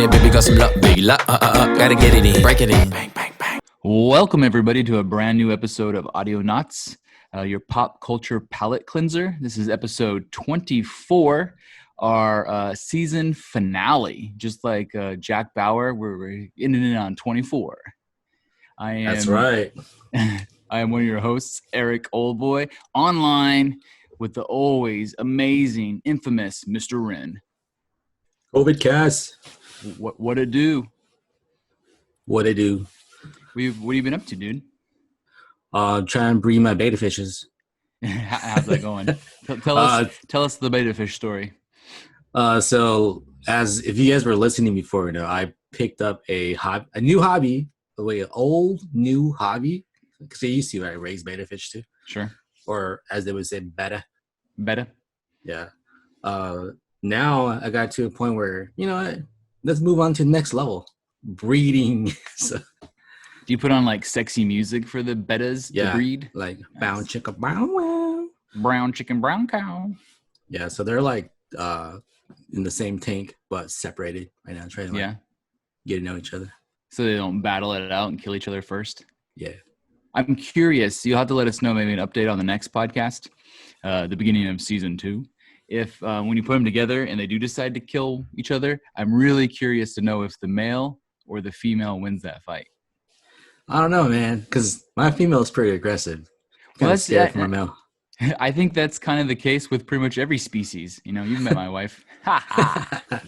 it, baby, got some luck, big luck, gotta get it in, break it in, bang, bang, bang. Welcome, everybody, to a brand new episode of Audionots, your pop culture palate cleanser. This is episode 24, our season finale. Just like Jack Bauer, we're ending it on 24. That's right. I am one of your hosts, Eric Oldboy, online with the always amazing, infamous Mr. Wren. COVID cast. What it do? What it do? What have you been up to, dude? Trying to breed my beta fishes. How's that going? Tell us the beta fish story. So as if you guys were listening before, you know, I picked up a new hobby, new hobby, because they used to raise beta fish too. Sure. Or as they would say, beta. Beta. Yeah. Now I got to a point where, you know what, let's move on to the next level. Breeding. So, do you put on like sexy music for the betas to breed? Like brown chicken, brown wow. Brown chicken, brown cow. Yeah, so they're like in the same tank but separated right now, trying to get to know each other. So they don't battle it out and kill each other first? Yeah. I'm curious. You'll have to let us know, maybe an update on the next podcast, the beginning of season 2. If when you put them together and they do decide to kill each other, I'm really curious to know if the male or the female wins that fight. I don't know, man, because my female is pretty aggressive. Well, that's scared from my male. I think that's kind of the case with pretty much every species. You know, you've met my wife.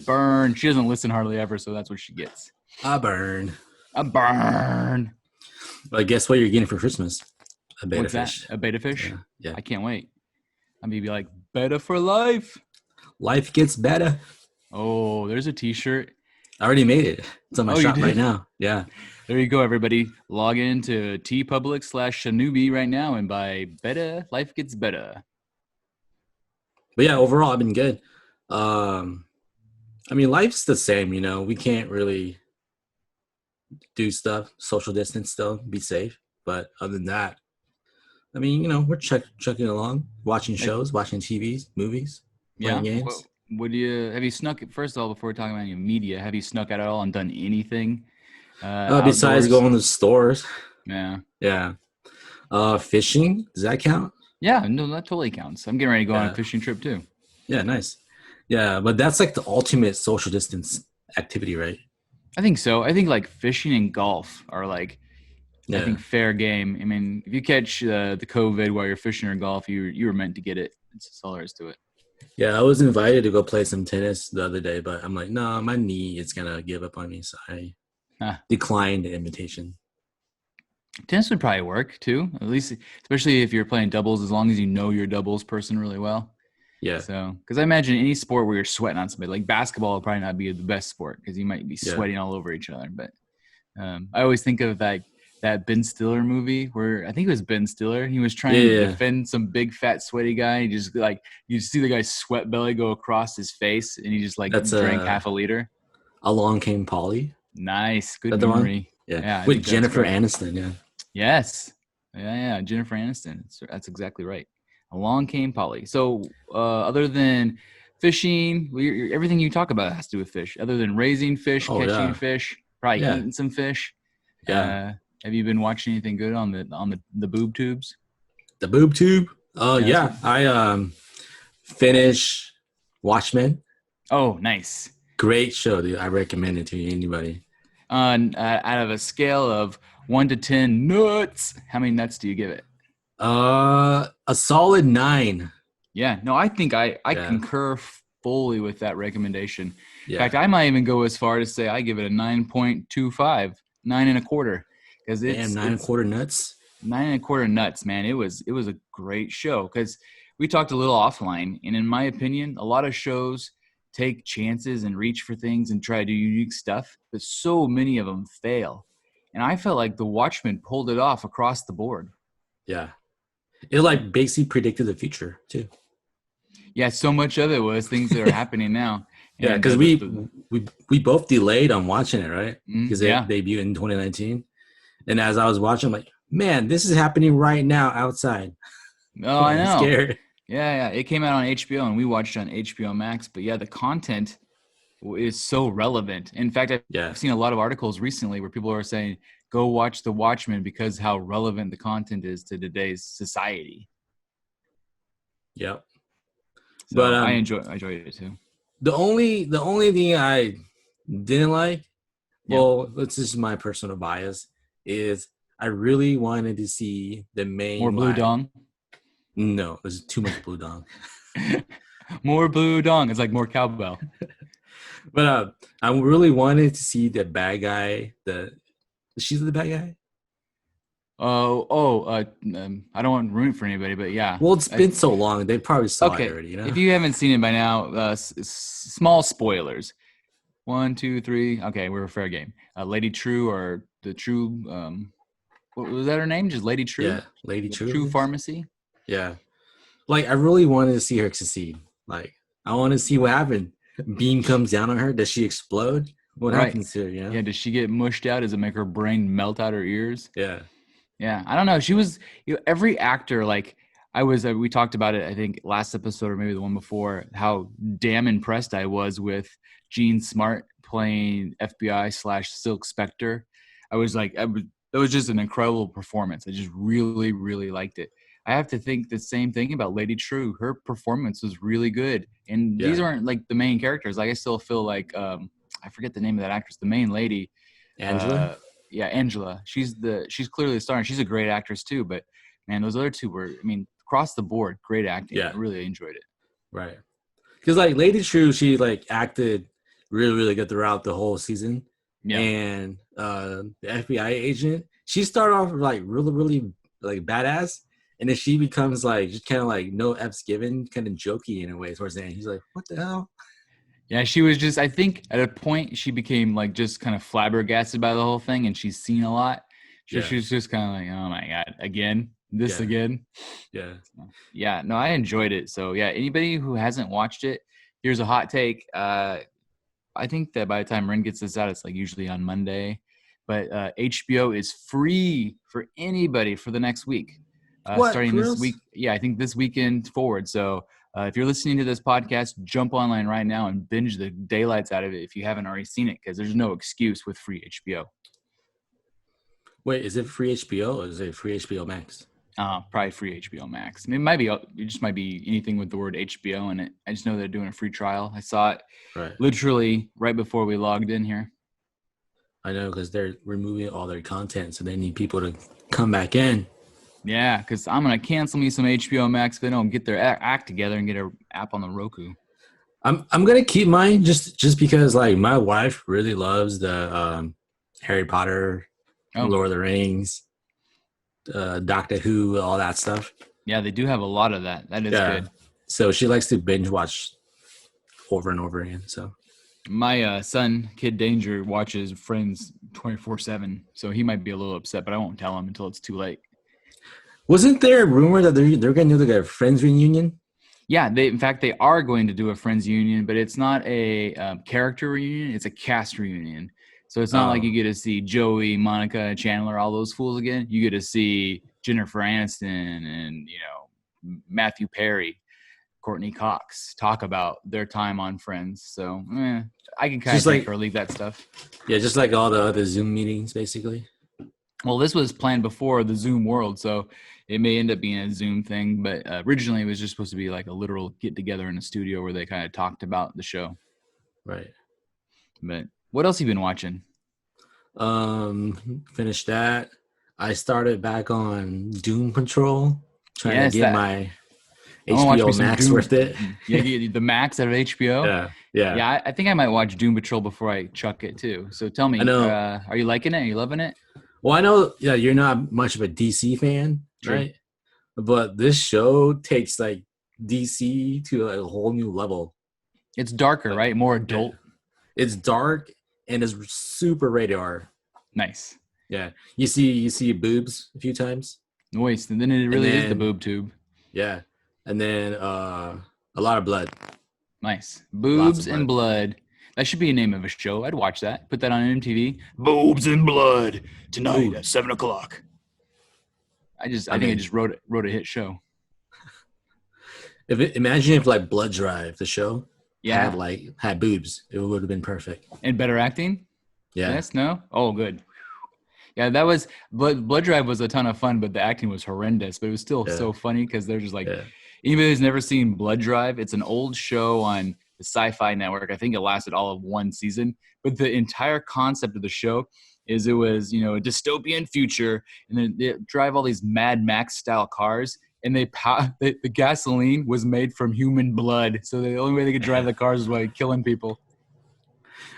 Burn. She doesn't listen hardly ever, so that's what she gets. A burn. But guess what you're getting for Christmas? A beta fish. A beta fish? Yeah. I can't wait. I'm going to be like, beta for life. Life gets better. Oh, there's a t-shirt. I already made it. It's on my shop right now. Yeah. There you go, everybody. Log in to tpublic/Shanubi right now and buy Beta. Life gets better. But yeah, overall, I've been good. I mean, life's the same, you know. We can't really do stuff, social distance still, be safe. But other than that, I mean, you know, we're chugging along, watching shows, watching TVs, movies, playing games. Have you snuck, first of all, before we're talking about any media, have you snuck out at all and done anything? Besides going to the stores. Yeah. Yeah. Fishing, does that count? Yeah, no, that totally counts. I'm getting ready to go on a fishing trip too. Yeah, nice. Yeah, but that's like the ultimate social distance activity, right? I think so. I think like fishing and golf are like, I think fair game. I mean, if you catch the COVID while you're fishing or golf, you were meant to get it. That's just all there is to it. Yeah, I was invited to go play some tennis the other day, but I'm like, no, my knee is going to give up on me, so I declined the invitation. Tennis would probably work too, at least, especially if you're playing doubles, as long as you know your doubles person really well. Yeah. So, because I imagine any sport where you're sweating on somebody, like basketball would probably not be the best sport because you might be sweating all over each other. But I always think of that Ben Stiller movie where I think it was Ben Stiller. He was trying to defend some big fat sweaty guy. He just like, you see the guy's sweat belly go across his face and he just like drank half a liter. Along Came Polly. Nice. Good memory. Yeah. With Jennifer Aniston. Yeah. Yes. Yeah. Jennifer Aniston. That's exactly right. Along Came Polly. So other than fishing, everything you talk about has to do with fish. Other than raising fish, catching fish, probably eating some fish. Yeah. Have you been watching anything good on the boob tubes? The boob tube? Oh, yeah. I finished Watchmen. Oh, nice. Great show, dude. I recommend it to anybody. Out of a scale of 1 to 10 nuts, how many nuts do you give it? A solid 9. Yeah. No, I think I concur fully with that recommendation. In fact, I might even go as far to say I give it a 9.25, 9.25. Because it's 9.25 nuts. 9.25 nuts, man. It was a great show because we talked a little offline, and in my opinion, a lot of shows take chances and reach for things and try to do unique stuff, but so many of them fail. And I felt like The Watchmen pulled it off across the board. Yeah, it like basically predicted the future too. Yeah, so much of it was things that are happening now. Yeah, because we both delayed on watching it, right? Because they debuted in 2019. And as I was watching, I'm like, man, this is happening right now outside. Oh, I know. I'm scared. Yeah. It came out on HBO, and we watched it on HBO Max. But, yeah, the content is so relevant. In fact, I've seen a lot of articles recently where people are saying, go watch The Watchmen because how relevant the content is to today's society. Yep. So But I enjoyed it too. The only thing I didn't like, well, this is my personal bias, is I really wanted to see the main more blue dong. No, it was too much blue dong. More blue dong. It's like more cowbell. But I really wanted to see the bad guy. She's the bad guy. I don't want to ruin it for anybody, but yeah. Well, it's been so long; they probably saw it already. You know? If you haven't seen it by now, small spoilers. 1, 2, 3. Okay, we're fair game. Lady True or the True. What was that her name? Just Lady True. Yeah, Lady True. True Pharmacy. Yeah, like I really wanted to see her succeed. Like I want to see what happened. Beam comes down on her. Does she explode? What happens to her? You know? Yeah. Does she get mushed out? Does it make her brain melt out her ears? Yeah. Yeah. I don't know. She was every actor. Like we talked about it. I think last episode or maybe the one before. How damn impressed I was with Jean Smart playing FBI / Silk Spectre. I was like, it was just an incredible performance. I just really, really liked it. I have to think the same thing about Lady True. Her performance was really good. And these aren't like the main characters. Like I still feel like I forget the name of that actress, the main lady. Angela? Angela. She's clearly a star and she's a great actress too. But man, those other two were, across the board, great acting. Yeah. I really enjoyed it. Right. Because like Lady True, she like acted really, really good throughout the whole season. Yeah. And the FBI agent, she started off like really, really like badass. And then she becomes like just kind of like no F's given, kind of jokey in a way towards the end. He's like, what the hell? Yeah, she was just, I think at a point she became like just kind of flabbergasted by the whole thing and she's seen a lot. She was just kind of like, oh my God, again? This again? Yeah. Yeah, no, I enjoyed it. So yeah, anybody who hasn't watched it, here's a hot take. I think that by the time Ren gets this out, it's like usually on Monday. But HBO is free for anybody for the next week. Starting this week. Yeah, I think this weekend forward. So if you're listening to this podcast, jump online right now and binge the daylights out of it if you haven't already seen it, because there's no excuse with free HBO. Wait, is it free HBO or is it free HBO Max? Probably free HBO Max. It might be. It just might be anything with the word HBO in it. I just know they're doing a free trial. I saw it literally right before we logged in here. I know, because they're removing all their content, so they need people to come back in. Yeah, because I'm going to cancel me some HBO Max if they don't get their act together and get an app on the Roku. I'm going to keep mine just because, like, my wife really loves the Harry Potter, Lord of the Rings, Doctor Who, all that stuff. Yeah, they do have a lot of that. That is good. So she likes to binge watch over and over again, so. My son, Kid Danger, watches Friends 24/7, so he might be a little upset, but I won't tell him until it's too late. Wasn't there a rumor that they're going to do like a Friends reunion? Yeah, in fact, they are going to do a Friends reunion, but it's not a character reunion. It's a cast reunion. So it's not like you get to see Joey, Monica, Chandler, all those fools again. You get to see Jennifer Aniston and, Matthew Perry, Courtney Cox talk about their time on Friends. So I can kind of take or leave that stuff. Yeah, just like all the other Zoom meetings, basically. Well, this was planned before the Zoom world, so it may end up being a Zoom thing. But originally, it was just supposed to be like a literal get-together in a studio where they kind of talked about the show. Right. But what else have you been watching? Finished that. I started back on Doom Patrol, trying to get my HBO Max worth it. Yeah, the Max out of HBO. Yeah. I think I might watch Doom Patrol before I chuck it too. So tell me, are you liking it? Are you loving it? Well, I know you're not much of a DC fan, right? But this show takes like DC to a whole new level. It's darker, right? More adult. It's dark and it's super rated R. Nice. Yeah, you see boobs a few times. Nice, and then it really is the boob tube. Yeah, and then a lot of blood. Nice, boobs and blood. That should be a name of a show. I'd watch that. Put that on MTV. Boobs and blood tonight at 7:00. I think I just wrote a hit show. Imagine if like Blood Drive, the show, Yeah. had boobs, it would have been perfect. And better acting? Yeah. Yes? No? Oh, good. Yeah, that was Blood Drive was a ton of fun, but the acting was horrendous. But it was still Yeah. so funny because they're just like, Yeah. anybody who's never seen Blood Drive, it's an old show on the Sci-Fi Network. I think it lasted all of one season, but the entire concept of the show is it was a dystopian future, and then they drive all these Mad Max style cars, and the gasoline was made from human blood, so the only way they could drive the cars was by killing people.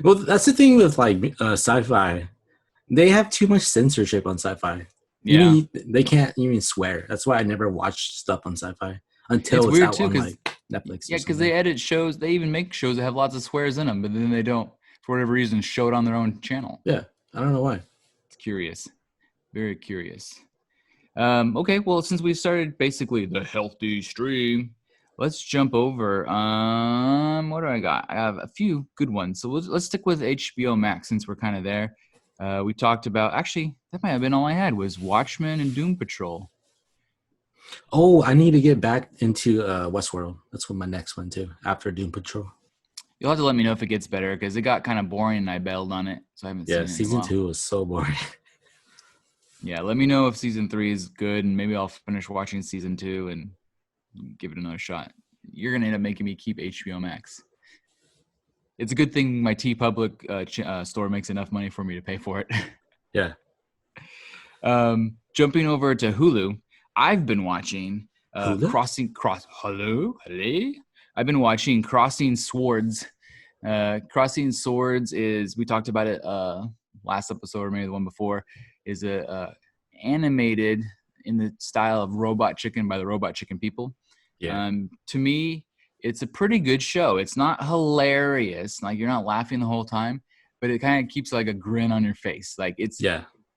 Well, that's the thing with sci-fi. They have too much censorship on sci-fi. Yeah. Even they can't even swear. That's why I never watched stuff on sci-fi until it's weird out too, on 'cause- Netflix. Yeah, because they edit shows. They even make shows that have lots of swears in them, but then they don't, for whatever reason, show it on their own channel. Yeah, I don't know why. It's curious. Very curious. Okay, well, since we started basically the healthy stream, let's jump over. What do I got? I have a few good ones. So let's stick with HBO Max since we're kind of there. We talked about, actually, that might have been all I had was Watchmen and Doom Patrol. Oh, I need to get back into Westworld. That's what my next one too. After Doom Patrol. You'll have to let me know if it gets better because it got kind of boring and I bailed on it, so I haven't seen it. Yeah, season 2 was so boring. Yeah, let me know if season 3 is good, and maybe I'll finish watching season 2 and give it another shot. You're gonna end up making me keep HBO Max. It's a good thing my TeePublic store makes enough money for me to pay for it. Yeah. Jumping over to Hulu, I've been watching Hulu? I've been watching Crossing Swords. Crossing Swords is, we talked about it last episode or maybe the one before, is animated in the style of Robot Chicken by the Robot Chicken people. Yeah. To me, it's a pretty good show. It's not hilarious, like you're not laughing the whole time, but it kind of keeps like a grin on your face. Like it's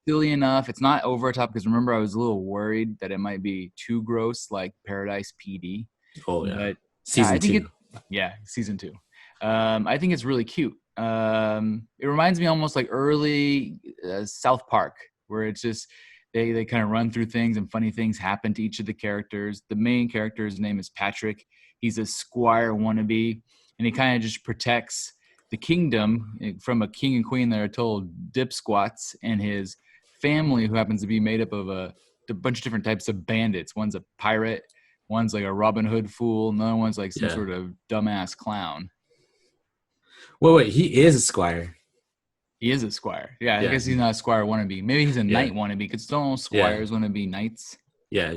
silly enough. It's not over top because remember I was a little worried that it might be too gross, like Paradise PD. Oh yeah. But season 2. Season 2. I think it's really cute. It reminds me almost like early South Park, where it's just they kind of run through things and funny things happen to each of the characters. The main character's name is Patrick. He's a squire wannabe, and he kind of just protects the kingdom from a king and queen that are total dipsquats, and his family, who happens to be made up of a bunch of different types of bandits. One's a pirate, one's like a Robin Hood fool, another one's like some sort of dumbass clown. Wait, he is a squire. He is a squire. Yeah, I guess he's not a squire wannabe. Maybe he's a knight wannabe, because don't all squires want to be knights. Yeah.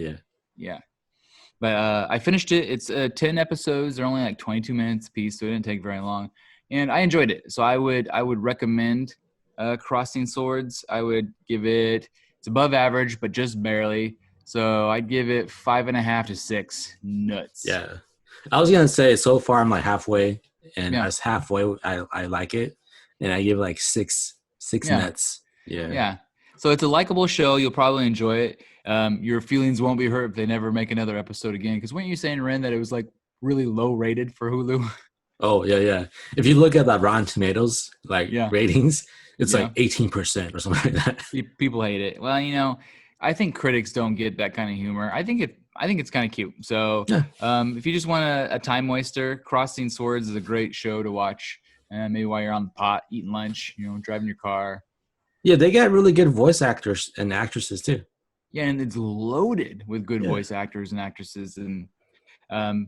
But I finished it. It's 10 episodes. They're only like 22 minutes a piece, so it didn't take very long. And I enjoyed it. So I would recommend Crossing Swords. I would give it, it's above average, but just barely. So I'd give it 5.5 to 6 nuts. Yeah. I was going to say, so far I'm like halfway. And as halfway, I like it. And I give like six nuts. Yeah. So it's a likable show. You'll probably enjoy it. Your feelings won't be hurt if they never make another episode again. Because weren't you saying, Ren, that it was like really low rated for Hulu? Oh, yeah. If you look at that Rotten Tomatoes ratings, it's like 18% or something like that. People hate it. Well, I think critics don't get that kind of humor. I think it's kind of cute. So if you just want a time waster, Crossing Swords is a great show to watch. Maybe while you're on the pot, eating lunch, driving your car. Yeah, they got really good voice actors and actresses too. Yeah, and it's loaded with good voice actors and actresses, and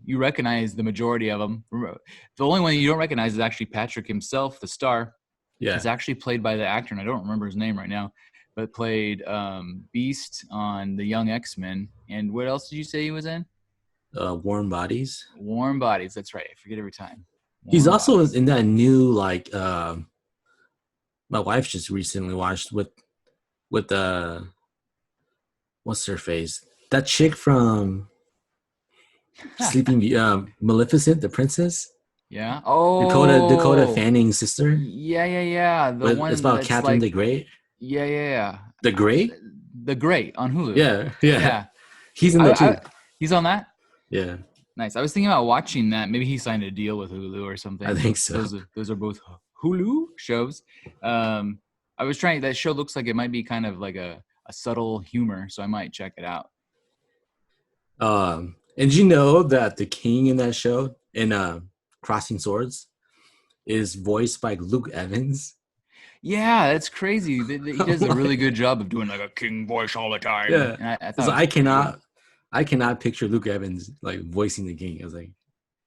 you recognize the majority of them. The only one you don't recognize is actually Patrick himself, the star. Yeah, it's actually played by the actor, and I don't remember his name right now, but played Beast on the Young X-Men. And what else did you say he was in? Warm Bodies. Warm Bodies. That's right. I forget every time. He's also in that new my wife just recently watched with what's her face? That chick from Sleeping Maleficent, the princess. Yeah. Oh, Dakota Fanning's sister. Yeah. The one it's about Catherine the Great. Yeah. The Great. The Great on Hulu. Yeah. He's in there too. He's on that. Yeah. Nice. I was thinking about watching that. Maybe he signed a deal with Hulu or something. I think so. Those are both Hulu shows. I was trying. That show looks like it might be kind of like a subtle humor, so I might check it out. And you know that the king in that show in Crossing Swords is voiced by Luke Evans. Yeah, that's crazy. He does a really good job of doing like a king voice all the time. Yeah, And I so thought I cannot picture Luke Evans like voicing the king. I was like,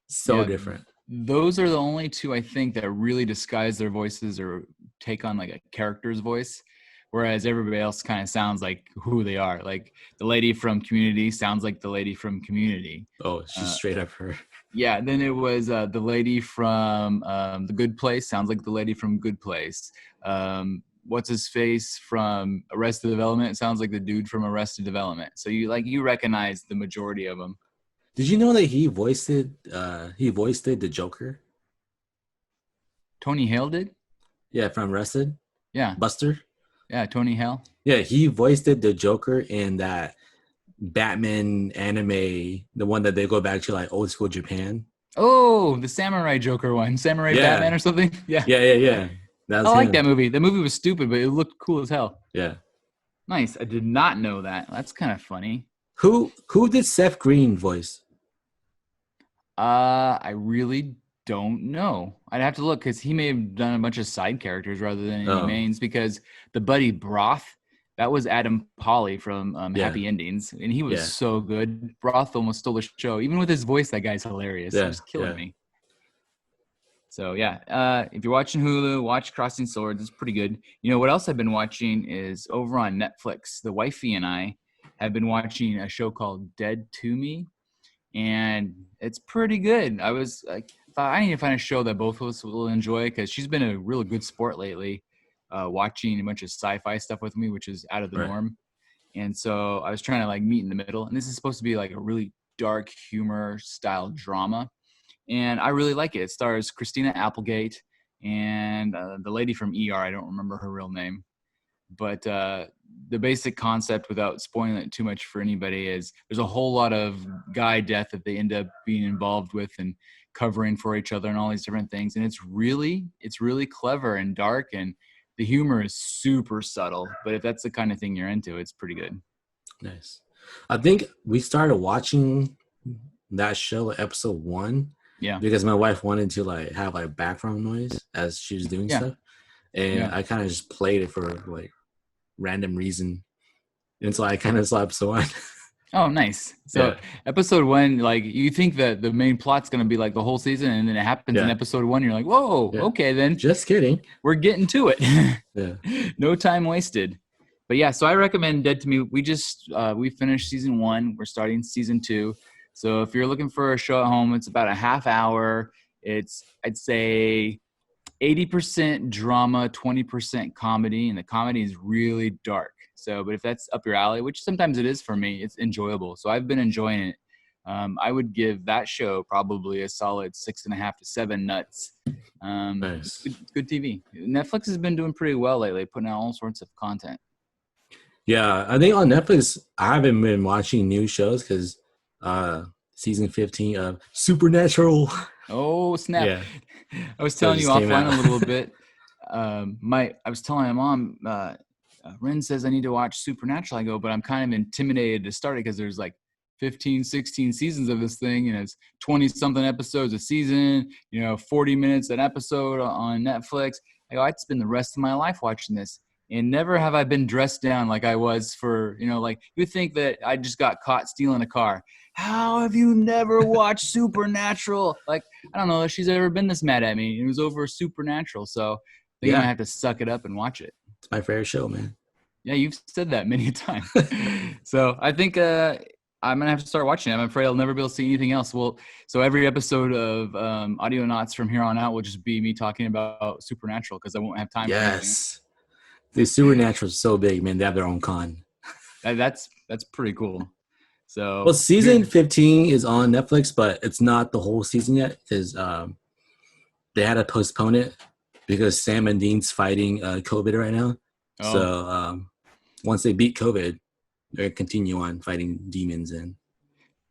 so yeah, different. those are the only two I think that really disguise their voices or take on like a character's voice, whereas everybody else kind of sounds like who they are. Like the lady from Community sounds like the lady from Community. Oh, she's straight up her. Yeah, then it was the lady from The Good Place sounds like the lady from Good Place. What's his face from Arrested Development sounds like the dude from Arrested Development. So you recognize the majority of them. Did you know that he voiced it? He voiced it the Joker. Tony Hale did? Yeah, from Arrested. Yeah. Buster. Yeah, Tony Hale. Yeah, he voiced it the Joker in that Batman anime, the one that they go back to like old school Japan. Oh, the Samurai Joker one. Samurai Batman or something? Yeah. Yeah. I like that movie. The movie was stupid, but it looked cool as hell. Yeah. Nice. I did not know that. That's kind of funny. Who did Seth Green voice? I really don't know. I'd have to look because he may have done a bunch of side characters rather than any mains, because the buddy Broth, that was Adam Polly from Happy Endings, and he was so good. Broth almost stole the show. Even with his voice, that guy's hilarious. He was killing me. So, if you're watching Hulu, watch Crossing Swords. It's pretty good. You know, what else I've been watching is over on Netflix. The wifey and I have been watching a show called Dead to Me, and it's pretty good. I was like, I need to find a show that both of us will enjoy, because she's been a really good sport lately, watching a bunch of sci-fi stuff with me, which is out of the norm. And so I was trying to like meet in the middle. And this is supposed to be like a really dark humor style drama. And I really like it. It stars Christina Applegate and the lady from ER. I don't remember her real name. But the basic concept, without spoiling it too much for anybody, is there's a whole lot of guy death that they end up being involved with and covering for each other and all these different things. And it's really clever and dark, and the humor is super subtle. But if that's the kind of thing you're into, it's pretty good. Nice. I think we started watching that show episode 1. Yeah. Because my wife wanted to like have like background noise as she was doing stuff. And I kind of just played it for like random reason. And so I kind of saw episode 1. Oh, nice. So episode 1, like you think that the main plot's going to be like the whole season, and then it happens in episode 1. You're like, whoa, okay, then. Just kidding. We're getting to it. No time wasted. But yeah, so I recommend Dead to Me. We just, we finished season 1. We're starting season 2. So if you're looking for a show at home, it's about a half hour. It's, I'd say, 80% drama, 20% comedy, and the comedy is really dark. So, but if that's up your alley, which sometimes it is for me, it's enjoyable. So I've been enjoying it. I would give that show probably a solid 6.5 to 7 nuts. Nice. Good TV. Netflix has been doing pretty well lately, putting out all sorts of content. Yeah, I think on Netflix, I haven't been watching new shows because season 15 of Supernatural. Oh, snap. Yeah. I was telling you offline a little bit. I was telling my mom, Ren says I need to watch Supernatural. I go, but I'm kind of intimidated to start it because there's like 15, 16 seasons of this thing, and it's 20-something episodes a season, 40 minutes an episode on Netflix. I go, I'd spend the rest of my life watching this. And never have I been dressed down like I was for, like you would think that I just got caught stealing a car. How have you never watched Supernatural? Like, I don't know if she's ever been this mad at me. It was over Supernatural. So I think I have to suck it up and watch it. It's my favorite show, man. Yeah, you've said that many times. So I think I'm going to have to start watching it. I'm afraid I'll never be able to see anything else. Well, so every episode of Audionots from here on out will just be me talking about Supernatural because I won't have time for anything. The Supernatural is so big, man. They have their own con. That's pretty cool. So, well, season 15 is on Netflix, but it's not the whole season yet because they had to postpone it because Sam and Dean's fighting COVID right now. Oh. So once they beat COVID, they're gonna continue on fighting demons and.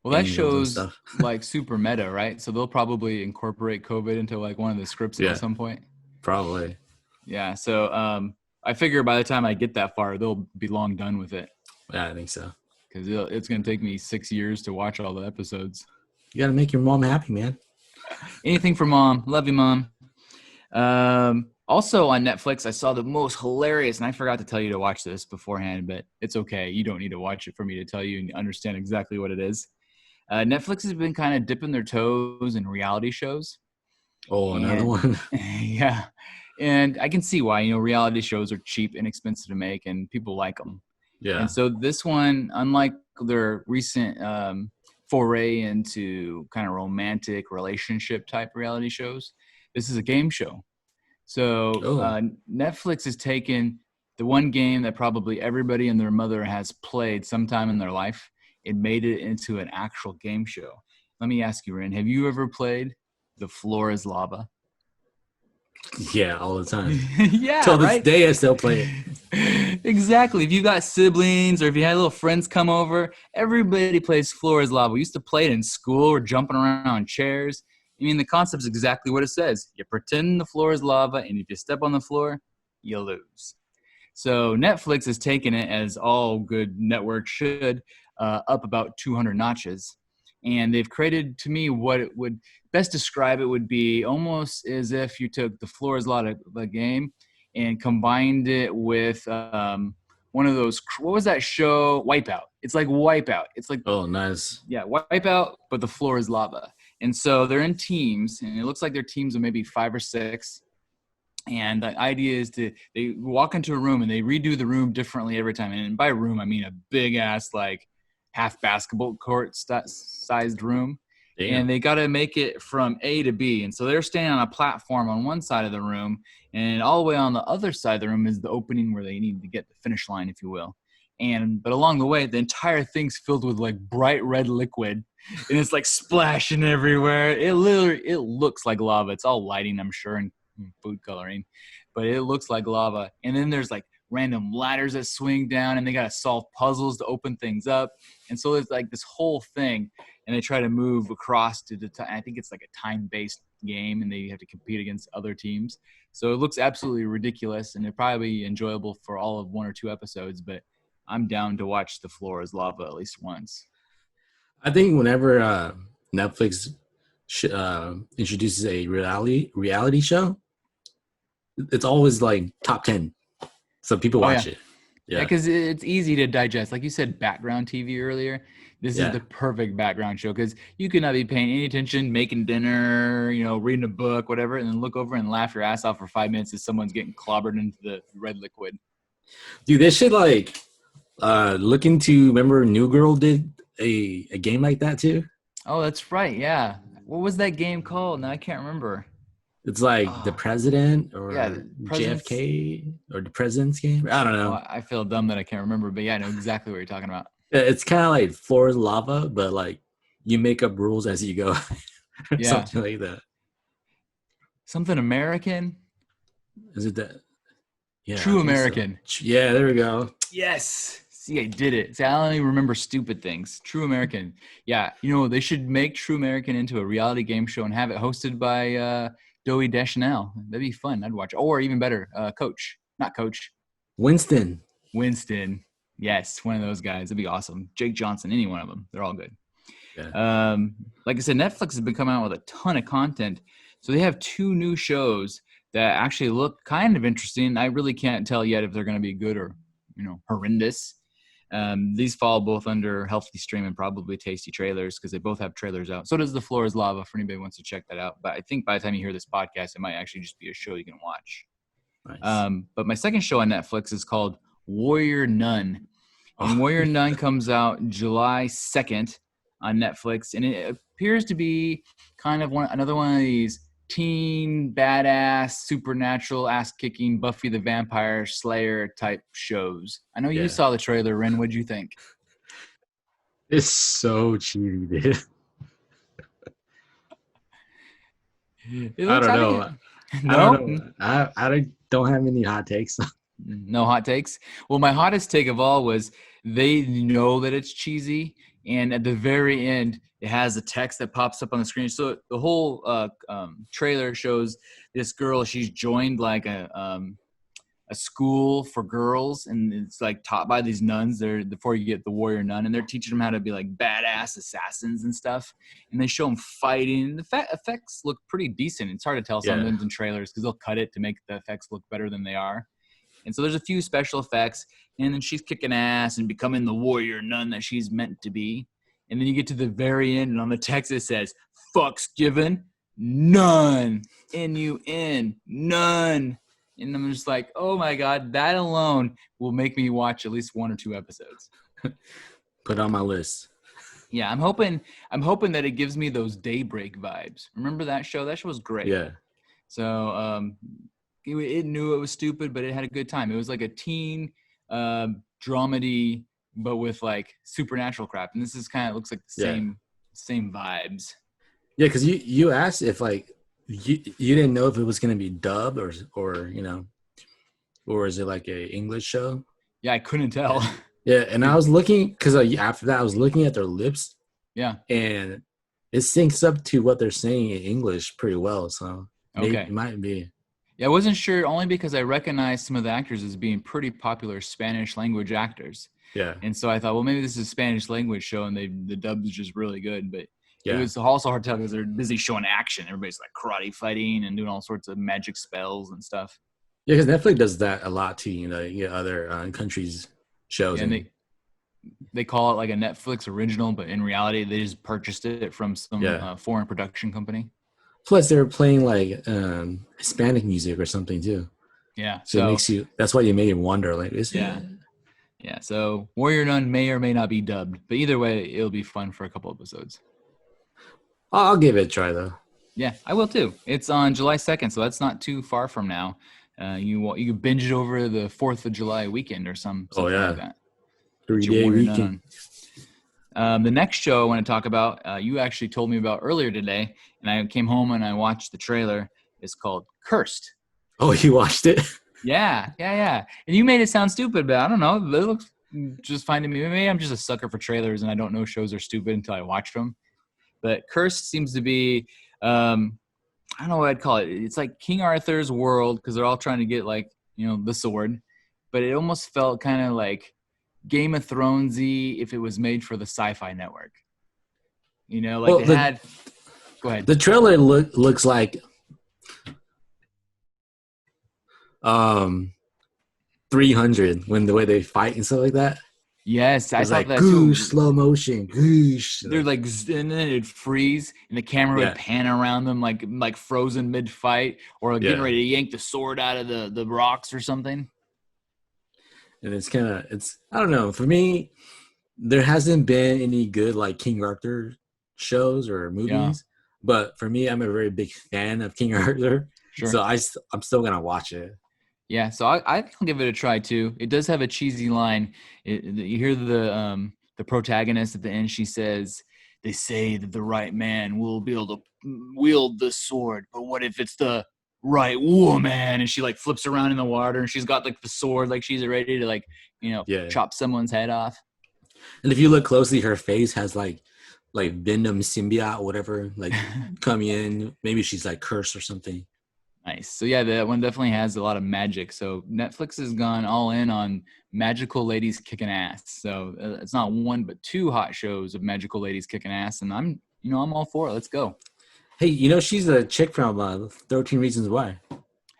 Well, that shows like super meta, right? So they'll probably incorporate COVID into like one of the scripts at some point. Probably. Yeah. So I figure by the time I get that far, they'll be long done with it. Yeah, I think so. Because it's going to take me 6 years to watch all the episodes. You got to make your mom happy, man. Anything for mom. Love you, mom. Also on Netflix, I saw the most hilarious, and I forgot to tell you to watch this beforehand, but it's okay. You don't need to watch it for me to tell you and understand exactly what it is. Netflix has been kind of dipping their toes in reality shows. Oh, another And one. yeah, and I can see why. Reality shows are cheap, inexpensive to make, and people like them. Yeah. And so this one, unlike their recent foray into kind of romantic relationship type reality shows, this is a game show. So Netflix has taken the one game that probably everybody and their mother has played sometime in their life and made it into an actual game show. Let me ask you, Ren, have you ever played The Floor is Lava? Yeah, all the time. Yeah, Till this right? day, I still play it. Exactly. If you got siblings or if you had little friends come over, everybody plays Floor is Lava. We used to play it in school or jumping around on chairs. I mean, the concept is exactly what it says. You pretend the floor is lava, and if you step on the floor, you lose. So Netflix has taken it, as all good networks should, up about 200 notches. And they've created, to me, what it would best describe it would be almost as if you took the floor is lava game and combined it with one of those, what was that show? Wipeout. It's like Wipeout. It's like, Oh, nice. Yeah, Wipeout, but the floor is lava. And so they're in teams, and it looks like they're teams of maybe 5 or 6. And the idea is they walk into a room and they redo the room differently every time. And by room, I mean a big ass, like half basketball court sized room. Damn. And they got to make it from A to B. And so they're standing on a platform on one side of the room, and all the way on the other side of the room is the opening where they need to get the finish line, if you will. But along the way, the entire thing's filled with like bright red liquid, and it's like splashing everywhere. It looks like lava. It's all lighting, I'm sure, and food coloring, but it looks like lava. And then there's like random ladders that swing down, and they got to solve puzzles to open things up. And so it's like this whole thing, and they try to move across to the time. I think it's like a time-based game, and they have to compete against other teams. So it looks absolutely ridiculous, and it'd probably be enjoyable for all of 1 or 2 episodes, but I'm down to watch The Floor is Lava at least once. I think whenever Netflix introduces a reality show, it's always like top 10. So people watch it. Yeah, because it's easy to digest. Like you said, background TV earlier. This is the perfect background show because you could not be paying any attention, making dinner, reading a book, whatever, and then look over and laugh your ass off for 5 minutes as someone's getting clobbered into the red liquid. Dude, they should look into. Remember, New Girl did a game like that too. Oh, that's right. Yeah. What was that game called? No, I can't remember. It's like the president or JFK or the president's game. I don't know. Oh, I feel dumb that I can't remember, but yeah, I know exactly what you're talking about. It's kind of like floor is lava, but like you make up rules as you go. Something like that. Something American? Is it that? Yeah. True American. So. Yeah, there we go. Yes. See, I did it. See, I only remember stupid things. True American. Yeah. They should make True American into a reality game show and have it hosted by Joey Deschanel. That'd be fun. I'd watch. Or even better, Coach. Not Coach. Winston. Yes, one of those guys. That'd be awesome. Jake Johnson, any one of them. They're all good. Yeah. Like I said, Netflix has been coming out with a ton of content. So they have 2 new shows that actually look kind of interesting. I really can't tell yet if they're going to be good or, horrendous. These fall both under Healthy Stream and probably Tasty Trailers because they both have trailers out. So does The Floor is Lava for anybody who wants to check that out. But I think by the time you hear this podcast, it might actually just be a show you can watch. Nice. But my second show on Netflix is called Warrior Nun. And Warrior Nun comes out July 2nd on Netflix. And it appears to be kind of another one of these teen, badass, supernatural, ass-kicking Buffy the Vampire Slayer type shows. I know you saw the trailer, Ren. What'd you think? It's so cheesy, dude. I don't know. No? I don't have any hot takes. No hot takes? Well, my hottest take of all was they know that it's cheesy, and at the very end, it has a text that pops up on the screen. So the whole trailer shows this girl. She's joined like a a school for girls, and it's like taught by these nuns. They're before you get the warrior nun, and they're teaching them how to be like badass assassins and stuff. And they show them fighting. The effects look pretty decent. It's hard to tell sometimes in trailers because they'll cut it to make the effects look better than they are. And so there's a few special effects, and then she's kicking ass and becoming the warrior nun that she's meant to be. And then you get to the very end, and on the text it says, "Fucks given, none. N-U-N, none." And I'm just like, oh my God, that alone will make me watch at least 1 or 2 episodes. Put on my list. Yeah, I'm hoping that it gives me those Daybreak vibes. Remember that show? That show was great. Yeah. So it knew it was stupid, but it had a good time. It was like a teen dramedy, but with like supernatural crap. And this is kind of looks like the same vibes. Yeah, because you asked if like you didn't know if it was gonna be dubbed or you know, or is it like a English show? Yeah, I couldn't tell. Yeah, and I was looking because after that I was looking at their lips. Yeah, and it syncs up to what they're saying in English pretty well. So maybe it might be. Yeah, I wasn't sure only because I recognized some of the actors as being pretty popular Spanish language actors. Yeah, and so I thought, well, maybe this is a Spanish language show, and the dub is just really good, but. Yeah. It was also hard to tell because they're busy showing action. Everybody's like karate fighting and doing all sorts of magic spells and stuff. Yeah, because Netflix does that a lot too. You know, you get other countries' shows. Yeah, and they call it like a Netflix original, but in reality, they just purchased it from some foreign production company. Plus, they're playing like Hispanic music or something too. Yeah, so it makes you. That's why you made him wonder. Like, yeah. So Warrior Nun may or may not be dubbed, but either way, it'll be fun for a couple episodes. I'll give it a try, though. Yeah, I will, too. It's on July 2nd, so that's not too far from now. You can binge it over the 4th of July weekend or something like that. 3-day weekend. The next show I want to talk about, you actually told me about earlier today, and I came home and I watched the trailer. It's called Cursed. Oh, you watched it? Yeah. And you made it sound stupid, but I don't know. It looks just fine to me. Maybe I'm just a sucker for trailers, and I don't know shows are stupid until I watch them. But Cursed seems to be, I don't know what I'd call it. It's like King Arthur's world because they're all trying to get like, you know, the sword. But it almost felt kind of like Game of Thronesy if it was made for the Sci-Fi Network. You know, like Go ahead. The trailer looks like 300 when the way they fight and stuff like that. Yes, I thought that too. Slow motion, goosh. They're like, and then it'd freeze, and the camera would pan around them like frozen mid-fight, or like getting ready to yank the sword out of the rocks or something. And it's I don't know. For me, there hasn't been any good like King Arthur shows or movies, but for me, I'm a very big fan of King Arthur, so I'm still gonna watch it. Yeah, so I'll give it a try too. It does have a cheesy line. You hear the protagonist at the end. She says, "They say that the right man will be able to wield the sword, but what if it's the right woman?" And she like flips around in the water, and she's got like the sword, like she's ready to chop someone's head off. And if you look closely, her face has like Venom symbiote, whatever, like coming in. Maybe she's like cursed or something. Nice. So yeah, that one definitely has a lot of magic. So Netflix has gone all in on magical ladies kicking ass. So it's not 1 but 2 hot shows of magical ladies kicking ass, and I'm all for it. Let's go. Hey, she's a chick from 13 Reasons Why.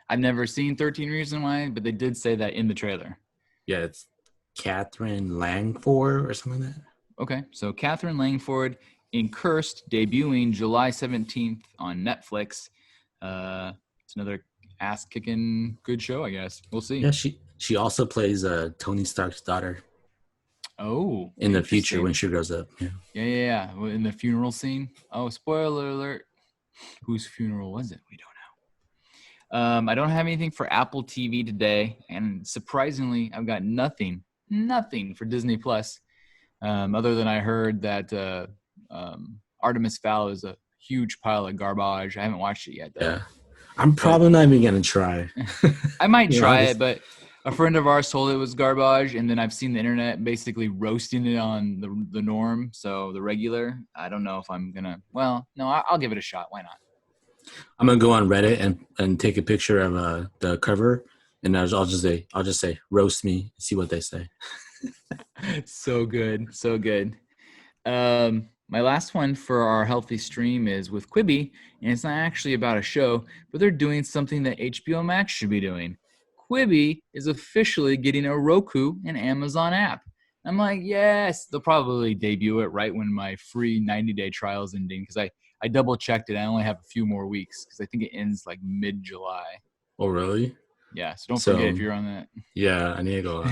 I've never seen 13 Reasons Why, but they did say that in the trailer. Yeah, it's Catherine Langford or something like that. Okay, so Catherine Langford in Cursed, debuting July 17th on Netflix. It's another ass-kicking good show, I guess. We'll see. Yeah, she also plays Tony Stark's daughter. Oh. In the future when she grows up. Yeah. In the funeral scene. Oh, spoiler alert. Whose funeral was it? We don't know. I don't have anything for Apple TV today, and surprisingly, I've got nothing for Disney Plus, other than I heard that Artemis Fowl is a huge pile of garbage. I haven't watched it yet, though. Yeah. I'm probably not even going to try. I might try it, but a friend of ours told it was garbage, and then I've seen the internet basically roasting it on the norm, so the regular. I don't know if I'm going to – well, no, I'll give it a shot. Why not? I'm going to go on Reddit and take a picture of the cover And I'll just say roast me. See what they say. So good. So good. My last one for our healthy stream is with Quibi, and it's not actually about a show, but they're doing something that HBO Max should be doing. Quibi is officially getting a Roku and Amazon app. I'm like, yes, they'll probably debut it right when my free 90-day trial is ending, because I double checked it. I only have a few more weeks because I think it ends like mid-July. Oh, really? Yeah, so don't forget if you're on that. Yeah, I need to go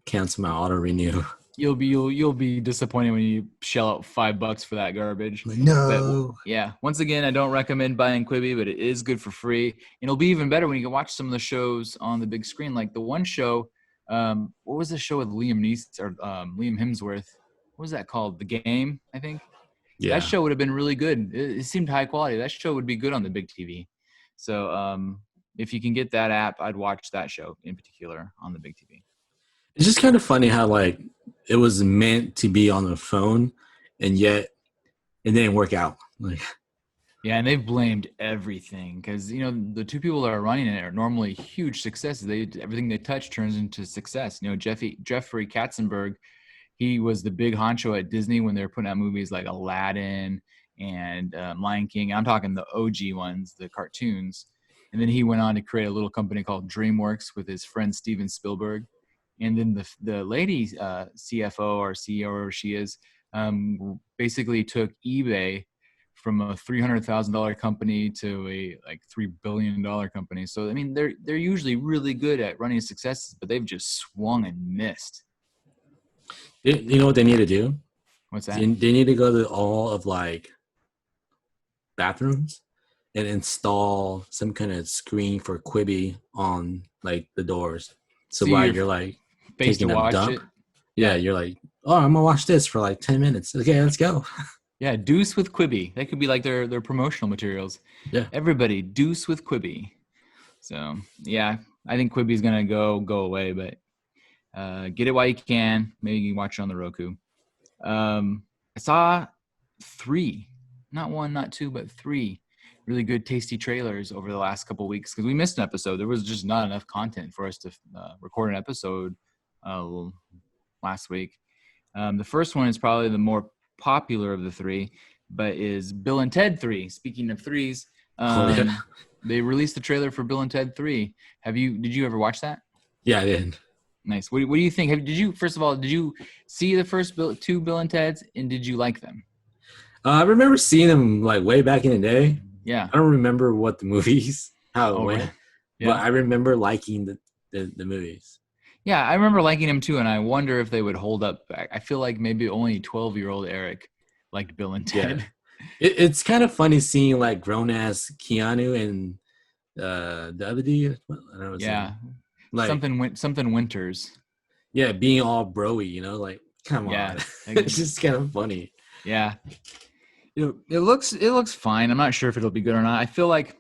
cancel my auto renew. You'll be disappointed when you shell out $5 for that garbage. No. But yeah, once again, I don't recommend buying Quibi, but it is good for free. And it'll be even better when you can watch some of the shows on the big screen. Like the one show, what was the show with Liam Hemsworth? What was that called? The Game, I think. Yeah. That show would have been really good. It seemed high quality. That show would be good on the big TV. So if you can get that app, I'd watch that show in particular on the big TV. It's just kind of funny how like it was meant to be on the phone, and yet it didn't work out. Like, yeah, and they've blamed everything because the two people that are running it are normally huge successes. Everything they touch turns into success. Jeffrey Katzenberg, he was the big honcho at Disney when they were putting out movies like Aladdin and Lion King. I'm talking the OG ones, the cartoons. And then he went on to create a little company called DreamWorks with his friend Steven Spielberg. And then the lady CFO or CEO, or she is, basically took eBay from a $300,000 company to a like $3 billion company. So I mean, they're usually really good at running successes, but they've just swung and missed. you know what they need to do? What's that? They need to go to all of like bathrooms and install some kind of screen for Quibi on like the doors. So while you're like taking a dump, yeah, you're like, oh, I'm gonna watch this for like 10 minutes. Okay, let's go. Yeah, Deuce with Quibi. That could be like their promotional materials. Yeah, everybody Deuce with Quibi. So yeah, I think Quibi's gonna go away, but get it while you can. Maybe you can watch it on the Roku. I saw 3, not 1, not 2, but 3 really good, tasty trailers over the last couple of weeks because we missed an episode. There was just not enough content for us to record an episode last week. The first one is probably the more popular of the 3, but is Bill and Ted 3. Speaking of 3s, they released the trailer for Bill and Ted 3. Did you ever watch that? Yeah, I did. Nice. What do you think? Did you see the first 2 Bill and Ted's, and did you like them? I remember seeing them like way back in the day. Yeah. I don't remember what the movies, how it went, right. Yeah. but I remember liking the movies. Yeah, I remember liking them too, and I wonder if they would hold up. I feel like maybe only 12-year-old Eric liked Bill and Ted. Yeah. It's kind of funny seeing like grown-ass Keanu and the other dude. I don't know what's Yeah. like Something Winters. Yeah, being all broy, like, come on. It's just kind of funny. Yeah. It looks fine. I'm not sure if it'll be good or not. I feel like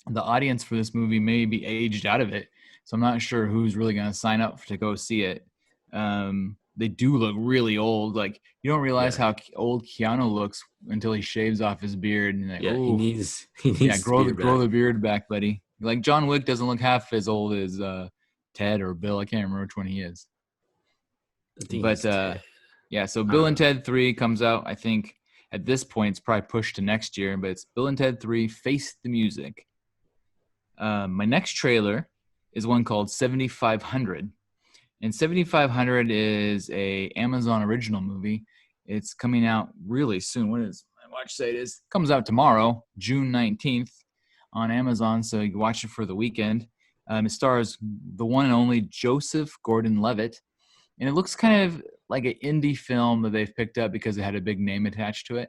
the audience for this movie may be aged out of it, so I'm not sure who's really going to sign up to go see it. They do look really old. Like, you don't realize how old Keanu looks until he shaves off his beard. And like, he needs grow the beard back, buddy. Like, John Wick doesn't look half as old as Ted or Bill. I can't remember which one he is. But yeah, so Bill and Ted 3 comes out, I think, at this point, it's probably pushed to next year, but it's Bill and Ted 3, Face the Music. My next trailer is one called 7500. And 7500 is a Amazon original movie. It's coming out really soon. When is my watch say it is? Comes out tomorrow, June 19th on Amazon, so you can watch it for the weekend. It stars the one and only Joseph Gordon-Levitt. And it looks kind of like an indie film that they've picked up because it had a big name attached to it.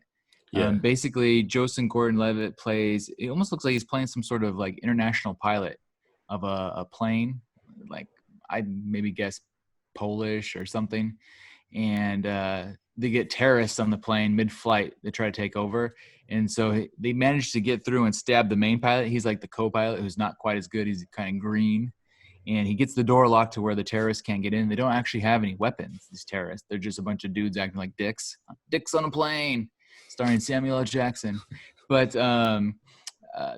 Yeah. Basically, Joseph Gordon-Levitt it almost looks like he's playing some sort of like international pilot of a plane. Like, I'd maybe guess Polish or something. And they get terrorists on the plane mid-flight that try to take over. And so they managed to get through and stab the main pilot. He's like the co-pilot who's not quite as good. He's kind of green. And he gets the door locked to where the terrorists can't get in. They don't actually have any weapons, these terrorists. They're just a bunch of dudes acting like dicks. Dicks on a Plane, starring Samuel L. Jackson. But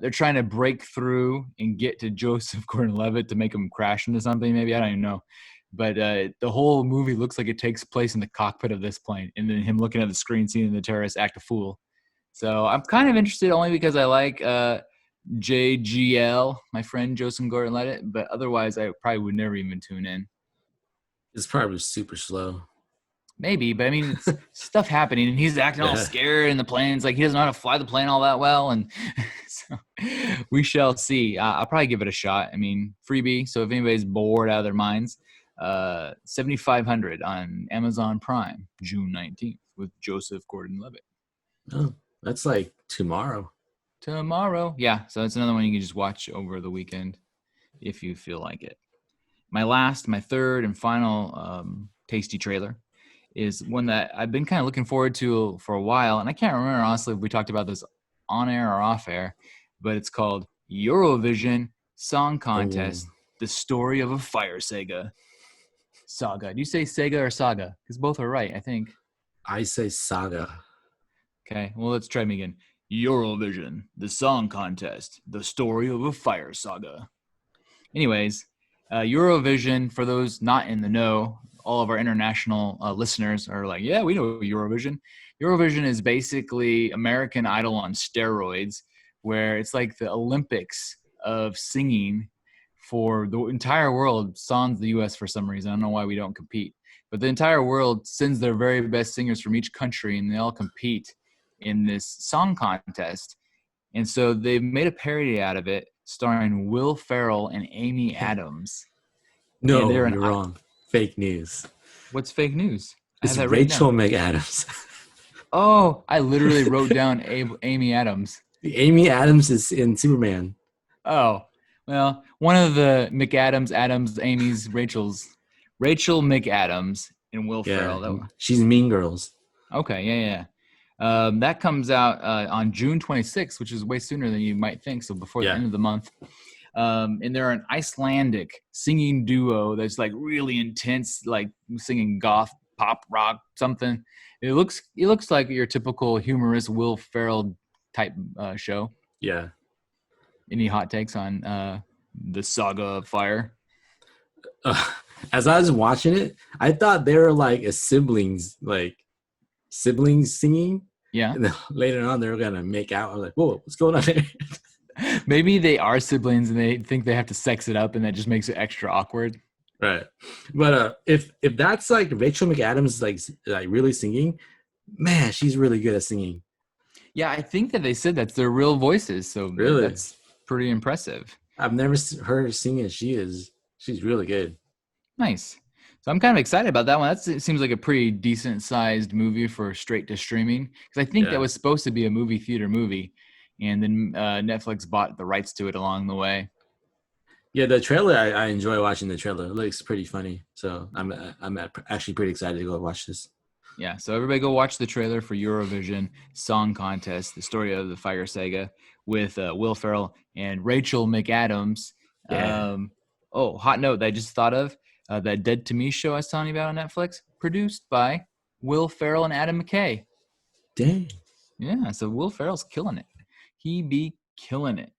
they're trying to break through and get to Joseph Gordon-Levitt to make him crash into something. Maybe I don't even know. But the whole movie looks like it takes place in the cockpit of this plane, and then him looking at the screen, seeing the terrorists act a fool. So I'm kind of interested only because I like JGL, my friend Joseph Gordon-Levitt, but otherwise I probably would never even tune in. It's probably super slow. Maybe, but I mean, it's stuff happening, and he's acting all scared in the planes, like he doesn't know how to fly the plane all that well, and so we shall see. I'll probably give it a shot. I mean, freebie, so if anybody's bored out of their minds, $7,500 on Amazon Prime, June 19th, with Joseph Gordon-Levitt. Oh, that's like tomorrow. Yeah, so that's another one you can just watch over the weekend if you feel like it. My third and final tasty trailer is one that I've been kind of looking forward to for a while, and I can't remember honestly if we talked about this on air or off air, but it's called Eurovision Song Contest: The Story of a Fire Saga. Do you say Sega or Saga? Because both are right, I think. I say Saga. Okay, well, let's try me again. Eurovision, the Song Contest: The Story of a Fire Saga. Anyways, Eurovision, for those not in the know, all of our international listeners are like, yeah, we know Eurovision. Eurovision is basically American Idol on steroids, where it's like the Olympics of singing for the entire world, sans the U.S. for some reason. I don't know why we don't compete. But the entire world sends their very best singers from each country, and they all compete in this song contest. And so they've made a parody out of it, starring Will Ferrell and Amy Adams. No, you're wrong. Fake news. What's fake news? It's Rachel McAdams. Oh, I literally wrote down Amy Adams. Amy Adams is in Superman. Oh, well, one of the Adams, Amy's, Rachel McAdams and Will Ferrell. She's Mean Girls. Okay, yeah. That comes out on June 26th, which is way sooner than you might think, so before the end of the month. And they're an Icelandic singing duo that's like really intense, like singing goth, pop, rock, something. It looks like your typical humorous Will Ferrell type show. Yeah. Any hot takes on the Saga of Fire? As I was watching it, I thought they were like siblings singing. Yeah. And then later on, they were gonna make out. I was like, whoa, what's going on there? Maybe they are siblings and they think they have to sex it up, and that just makes it extra awkward. Right. But if that's like Rachel McAdams like really singing, man, she's really good at singing. Yeah, I think that they said that's their real voices, so really? That's pretty impressive. I've never heard her sing as she's really good. Nice. So I'm kind of excited about that one. It seems like a pretty decent sized movie for straight to streaming, because I think that was supposed to be a movie theater movie, and then Netflix bought the rights to it along the way. Yeah, the trailer, I enjoy watching the trailer. It looks pretty funny. So I'm actually pretty excited to go watch this. Yeah, so everybody go watch the trailer for Eurovision Song Contest, the story of the Fire Saga, with Will Ferrell and Rachel McAdams. Yeah. Hot note that I just thought of, that Dead to Me show I was telling you about on Netflix, produced by Will Ferrell and Adam McKay. Dang. Yeah, so Will Ferrell's killing it. He be killing it.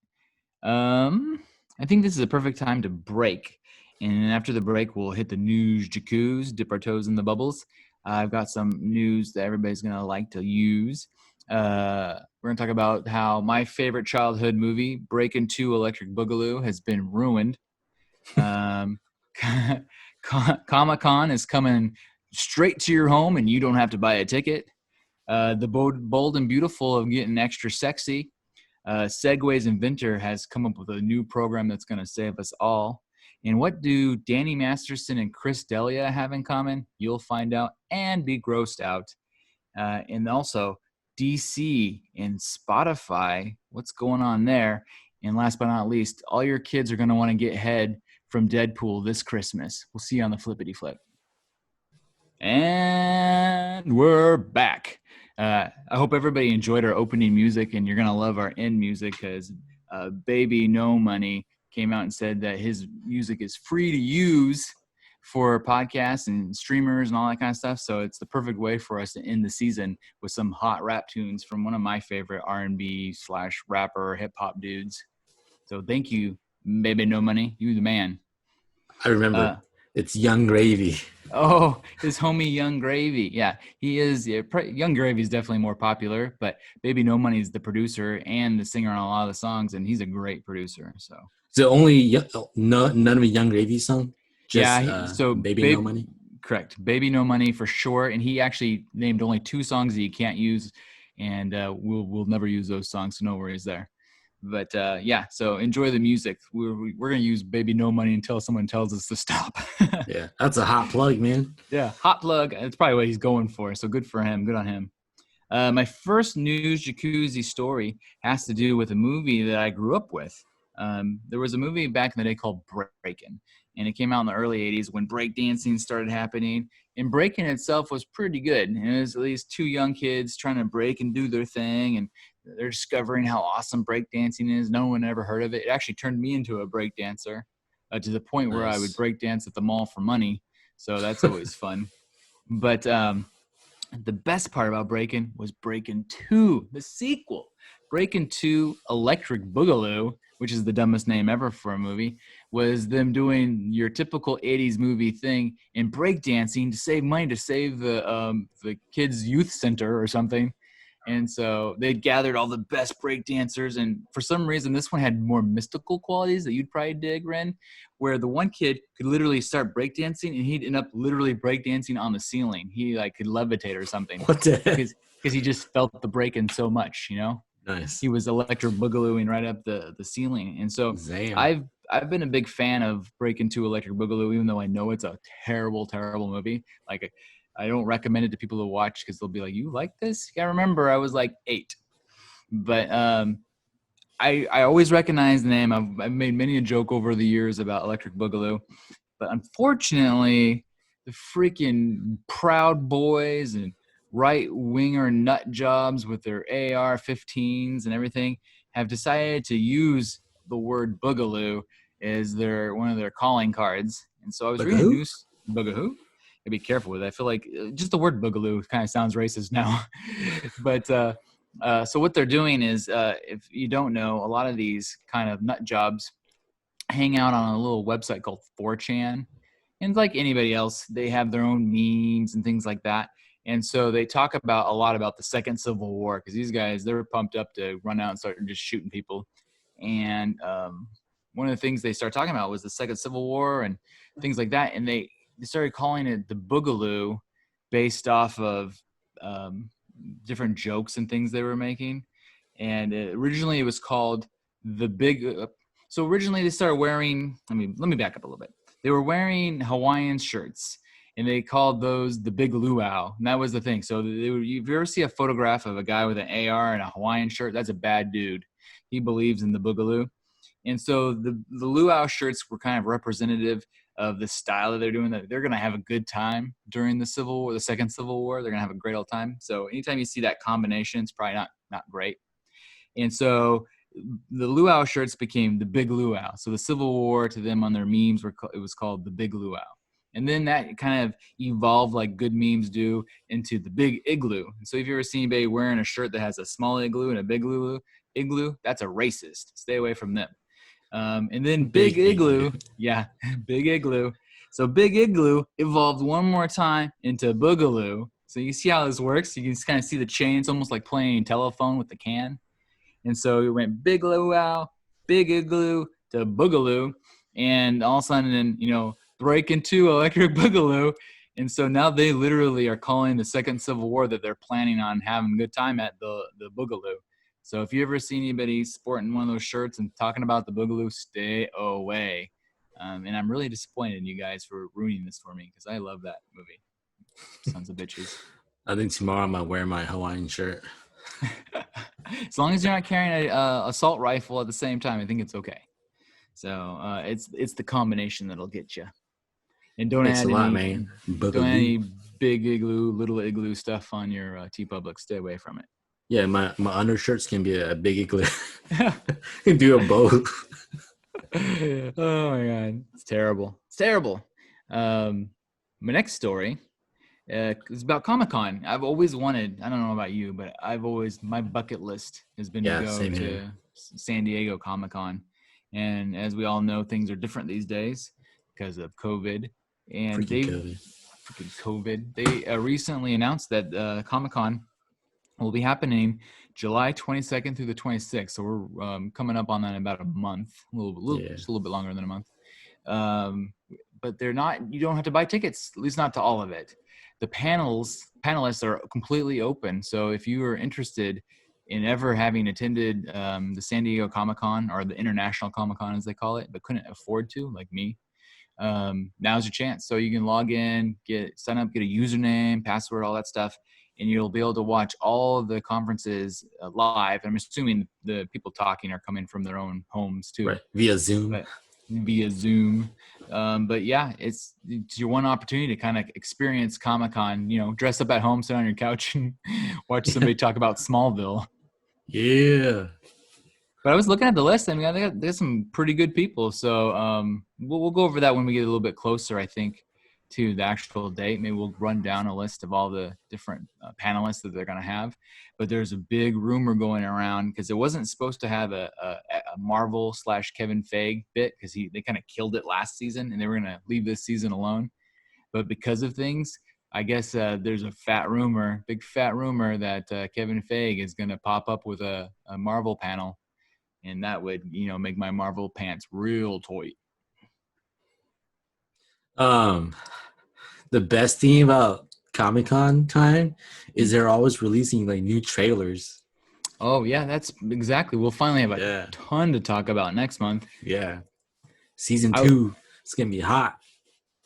I think this is a perfect time to break. And after the break, we'll hit the news jacuzzi, dip our toes in the bubbles. I've got some news that everybody's going to like to use. We're going to talk about how my favorite childhood movie, Breakin' 2 Electric Boogaloo, has been ruined. Comic-Con is coming straight to your home, and you don't have to buy a ticket. The Bold and Beautiful of getting extra sexy. Segway's inventor has come up with a new program that's going to save us all. And what do Danny Masterson and Chris D'Elia have in common? You'll find out and be grossed out. And also DC and Spotify, what's going on there? And last but not least, all your kids are going to want to get head from Deadpool this Christmas. We'll see you on the flippity flip. And we're back. I hope everybody enjoyed our opening music, and you're going to love our end music, because Baby No Money came out and said that his music is free to use, for podcasts and streamers and all that kind of stuff. So it's the perfect way for us to end the season with some hot rap tunes from one of my favorite R&B/rapper hip hop dudes. So thank you, Baby No Money. You the man. I remember. It's Young Gravy. Oh, his homie Young Gravy. Yeah, he is. Yeah, Young Gravy is definitely more popular, but Baby No Money is the producer and the singer on a lot of the songs, and he's a great producer. So None of the Young Gravy song? Just Baby No Money? Correct. Baby No Money for sure. And he actually named only 2 songs that you can't use, and we'll never use those songs, so no worries there. But yeah, so enjoy the music. We're gonna use Baby No Money until someone tells us to stop. Yeah, that's a hot plug, man. Yeah, hot plug. That's probably what he's going for. So good for him. Good on him. My first news jacuzzi story has to do with a movie that I grew up with. There was a movie back in the day called Breakin', and it came out in the early 80s when breakdancing started happening. And breaking itself was pretty good. And it was at least 2 young kids trying to break and do their thing, and they're discovering how awesome breakdancing is. No one ever heard of it. It actually turned me into a breakdancer to the point where I would breakdance at the mall for money. So that's always fun. But the best part about Breakin' was Breakin' 2, the sequel. Breakin' 2 Electric Boogaloo, which is the dumbest name ever for a movie, was them doing your typical 80s movie thing in breakdancing to save money, to save the kids' youth center or something. And so they gathered all the best breakdancers, and for some reason this one had more mystical qualities that you'd probably dig, Ren, where the one kid could literally start breakdancing and he'd end up literally breakdancing on the ceiling. He like could levitate or something. What the heck? Because he just felt the breaking so much, you know? Nice. He was electric boogalooing right up the ceiling. And so Damn. I've been a big fan of Breakin' 2 Electric Boogaloo, even though I know it's a terrible, terrible movie. Like I don't recommend it to people to watch because they'll be like, "You like this?" Yeah, remember I was like 8. But I always recognize the name. I've made many a joke over the years about Electric Boogaloo. But unfortunately, the freaking Proud Boys and right-winger nut jobs with their AR-15s and everything have decided to use the word boogaloo as one of their calling cards. And so I was reading news. Boogaloo? Be careful with it. I feel like just the word boogaloo kind of sounds racist now. But so what they're doing is, if you don't know, a lot of these kind of nut jobs hang out on a little website called 4chan. And like anybody else, they have their own memes and things like that. And so they talk a lot about the Second Civil War, because these guys, they're pumped up to run out and start just shooting people. And one of the things they started talking about was the Second Civil War and things like that. And they started calling it the Boogaloo based off of different jokes and things they were making. And originally it was called the Big. So originally they started wearing, let me back up a little bit. They were wearing Hawaiian shirts, and they called those the Big Luau. And that was the thing. So if you ever see a photograph of a guy with an AR and a Hawaiian shirt, that's a bad dude. He believes in the Boogaloo. And so the luau shirts were kind of representative of the style that they're doing, that they're going to have a good time during the Civil War, the Second Civil War. They're going to have a great old time. So anytime you see that combination, it's probably not great. And so the luau shirts became the Big Luau. So the Civil War, to them on their memes, it was called the Big Luau. And then that kind of evolved like good memes do into the Big Igloo. And so if you ever seen anybody wearing a shirt that has a small igloo and a big igloo, that's a racist. Stay away from them. And then Big Igloo, yeah, Big Igloo. So Big Igloo evolved one more time into Boogaloo. So you see how this works? You can just kind of see the chain. It's almost like playing telephone with the can. And so it went Big Luau, Big Igloo to Boogaloo. And all of a sudden, Breakin' 2 Electric Boogaloo. And so now they literally are calling the Second Civil War that they're planning on having a good time at the Boogaloo. So if you ever see anybody sporting one of those shirts and talking about the Boogaloo, stay away. And I'm really disappointed in you guys for ruining this for me, because I love that movie. Sons of bitches. I think tomorrow I might wear my Hawaiian shirt. As long as you're not carrying an assault rifle at the same time, I think it's okay. So it's the combination that'll get you. And don't add any Big Igloo, Little Igloo stuff on your TeePublic. Stay away from it. Yeah, my undershirts can be a Big Igloo. You can do them both. Oh my God, it's terrible. It's terrible. My next story is about Comic-Con. I've always wanted, I don't know about you, but my bucket list has been to go same to here. San Diego Comic-Con. And as we all know, things are different these days because of COVID. And Freaking COVID. They recently announced that Comic-Con will be happening July 22nd through the 26th. So we're coming up on that in about a month, just a little bit longer than a month. But you don't have to buy tickets, at least not to all of it. The panelists are completely open. So if you are interested in ever having attended the San Diego Comic-Con, or the International Comic-Con as they call it, but couldn't afford to, like me, now's your chance. So you can log in, sign up, get a username, password, all that stuff, and you'll be able to watch all of the conferences live. I'm assuming the people talking are coming from their own homes too, Right, via Zoom. But yeah, it's your one opportunity to kind of experience Comic-Con. Dress up at home, sit on your couch, and watch somebody talk about Smallville. Yeah. But I was looking at the list. I mean, they got some pretty good people. So we'll go over that when we get a little bit closer, I think, to the actual date. Maybe we'll run down a list of all the different panelists that they're going to have. But there's a big rumor going around because it wasn't supposed to have a Marvel / Kevin Feige bit, because they kind of killed it last season and they were going to leave this season alone. But because of things, I guess there's a big fat rumor that Kevin Feige is going to pop up with a Marvel panel. And that would, make my Marvel pants real tight. The best thing about Comic-Con time is they're always releasing like new trailers. Oh yeah, that's exactly. We'll finally have a ton to talk about next month. Yeah, season 2 it's gonna be hot.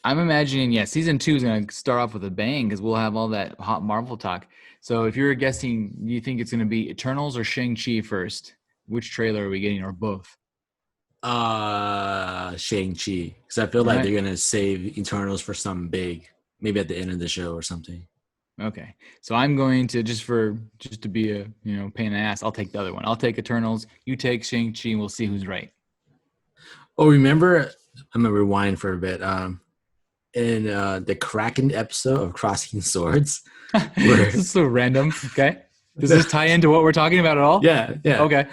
I'm imagining, season 2 is gonna start off with a bang because we'll have all that hot Marvel talk. So if you're guessing, do you think it's gonna be Eternals or Shang-Chi first? Which trailer are we getting, or both? Shang-Chi, because I feel like they're gonna save Eternals for something big, maybe at the end of the show or something. Okay, so I'm going to just to be a pain in the ass, I'll take the other one. I'll take Eternals. You take Shang-Chi, and we'll see who's right. Oh, remember? I'm gonna rewind for a bit. In the Kraken episode of Crossing Swords, this is so random. Okay, does this tie into what we're talking about at all? Yeah. Okay.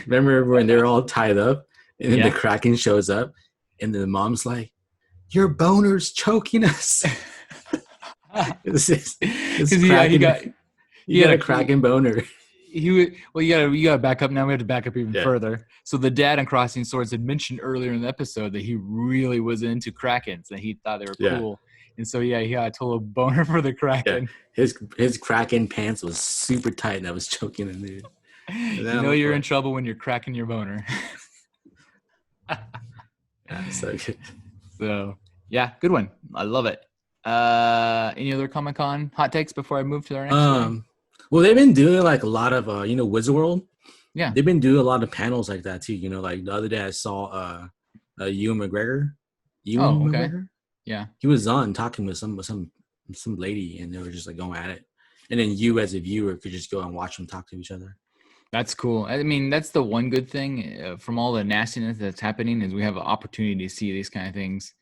Remember when they're all tied up, and then the Kraken shows up, and then the mom's like, "Your boner's choking us." Because he got a Kraken boner. You gotta back up now. We have to back up even further. So the dad in Crossing Swords had mentioned earlier in the episode that he really was into Krakens, and he thought they were cool. And so he got a total boner for the Kraken. Yeah. His Kraken pants was super tight, and I was choking him, dude. You're in trouble when you're cracking your boner. So good. So good one. I love it. Any other Comic-Con hot takes before I move to our next one? Well, they've been doing like a lot of Wizard World. Yeah, they've been doing a lot of panels like that too. Like the other day I saw Ewan McGregor. McGregor? Yeah, he was on talking with some lady, and they were just like going at it. And then you as a viewer could just go and watch them talk to each other. That's cool. I mean, that's the one good thing from all the nastiness that's happening, is we have an opportunity to see these kind of things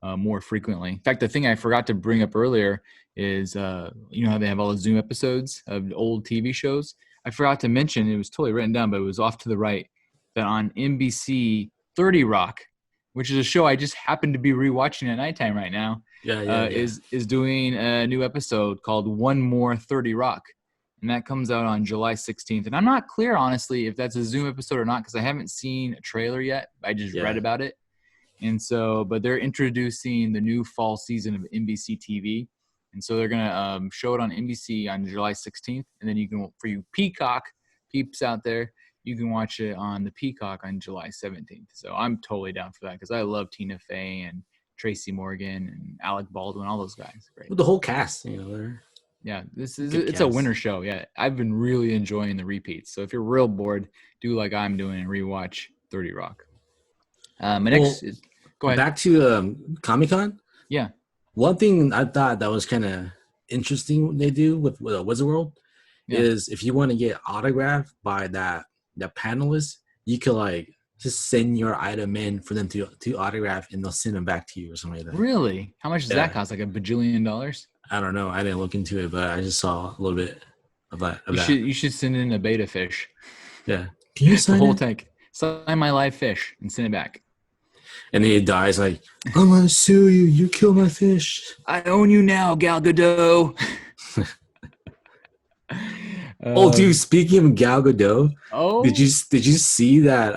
more frequently. In fact, the thing I forgot to bring up earlier is, how they have all the Zoom episodes of old TV shows. I forgot to mention, it was totally written down, but it was off to the right, that on NBC, 30 Rock, which is a show I just happen to be rewatching at nighttime right now, is doing a new episode called One More 30 Rock. And that comes out on July 16th. And I'm not clear, honestly, if that's a Zoom episode or not, because I haven't seen a trailer yet. I just read about it. And so, but they're introducing the new fall season of NBC TV. And so they're going to show it on NBC on July 16th. And then for you Peacock peeps out there, you can watch it on the Peacock on July 17th. So I'm totally down for that, because I love Tina Fey and Tracy Morgan and Alec Baldwin, all those guys. Great. Well, the whole cast, they're... Yeah, it's a winter show. Yeah, I've been really enjoying the repeats. So if you're real bored, do like I'm doing and rewatch 30 Rock. Next is, go ahead. Back to Comic-Con. Yeah. One thing I thought that was kind of interesting what they do with Wizard World is if you want to get autographed by the panelist, you could like just send your item in for them to autograph, and they'll send them back to you or something like that. Really? How much does that cost? Like $1 bajillion? I don't know. I didn't look into it, but I just saw a little bit of that. You should send in a beta fish. Yeah. Can you sign the whole it? tank? Sign my live fish and send it back. And then he dies like, I'm gonna sue you. You killed my fish. I own you now, Gal Gadot. Dude, speaking of Gal Gadot, oh, did you see that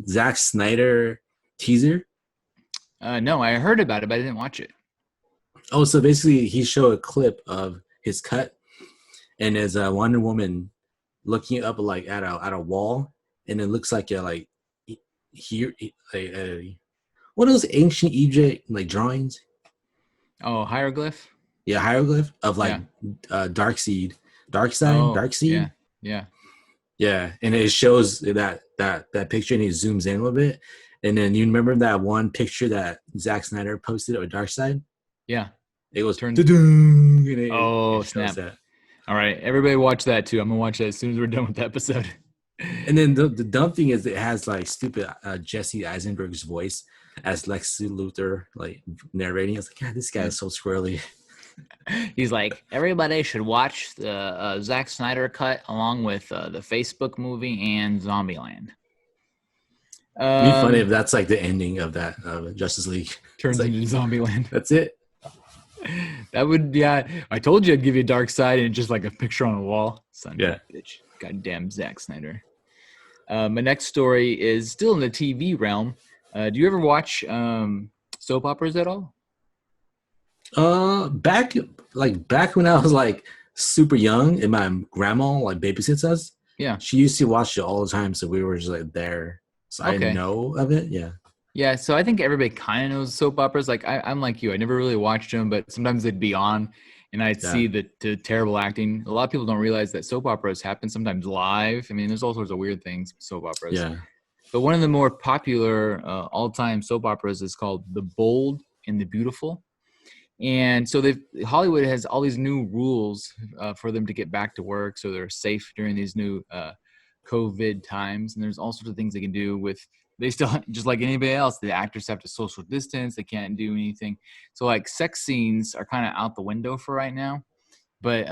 Zack Snyder teaser? No, I heard about it, but I didn't watch it. Oh, so basically he showed a clip of his cut, and there's a Wonder Woman looking up like at a wall, and it looks like here one of those ancient Egypt like drawings. Oh, hieroglyph. Yeah, hieroglyph of like dark side. Yeah, and it shows that picture, and he zooms in a little bit, and then you remember that one picture that Zack Snyder posted of Dark Side? Yeah, it goes turn. It snap! That. All right, everybody, watch that too. I'm gonna watch that as soon as we're done with the episode. And then the dumb thing is, it has like stupid Jesse Eisenberg's voice as Lex Luthor like narrating. I was like, God, this guy is so squirrely. He's like, everybody should watch the Zack Snyder cut along with the Facebook movie and Zombieland. It'd be funny if that's like the ending of that Justice League. Turns into Zombieland. That's it. That would, I told you I'd give you a Dark Side and just like a picture on a wall. Son of a bitch. Goddamn Zack Snyder. My next story is still in the TV realm. Do you ever watch soap operas at all? Back when I was like super young and my grandma like babysits us. Yeah. She used to watch it all the time, so we were just like there. So I know of it. Yeah. Yeah, so I think everybody kind of knows soap operas. Like I'm like you. I never really watched them, but sometimes they'd be on and I'd see the terrible acting. A lot of people don't realize that soap operas happen sometimes live. I mean, there's all sorts of weird things with soap operas. Yeah. But one of the more popular all-time soap operas is called The Bold and the Beautiful. And so Hollywood has all these new rules for them to get back to work, so they're safe during these new COVID times. And there's all sorts of things they can do with. They still, just like anybody else, the actors have to social distance. They can't do anything. So like sex scenes are kind of out the window for right now. But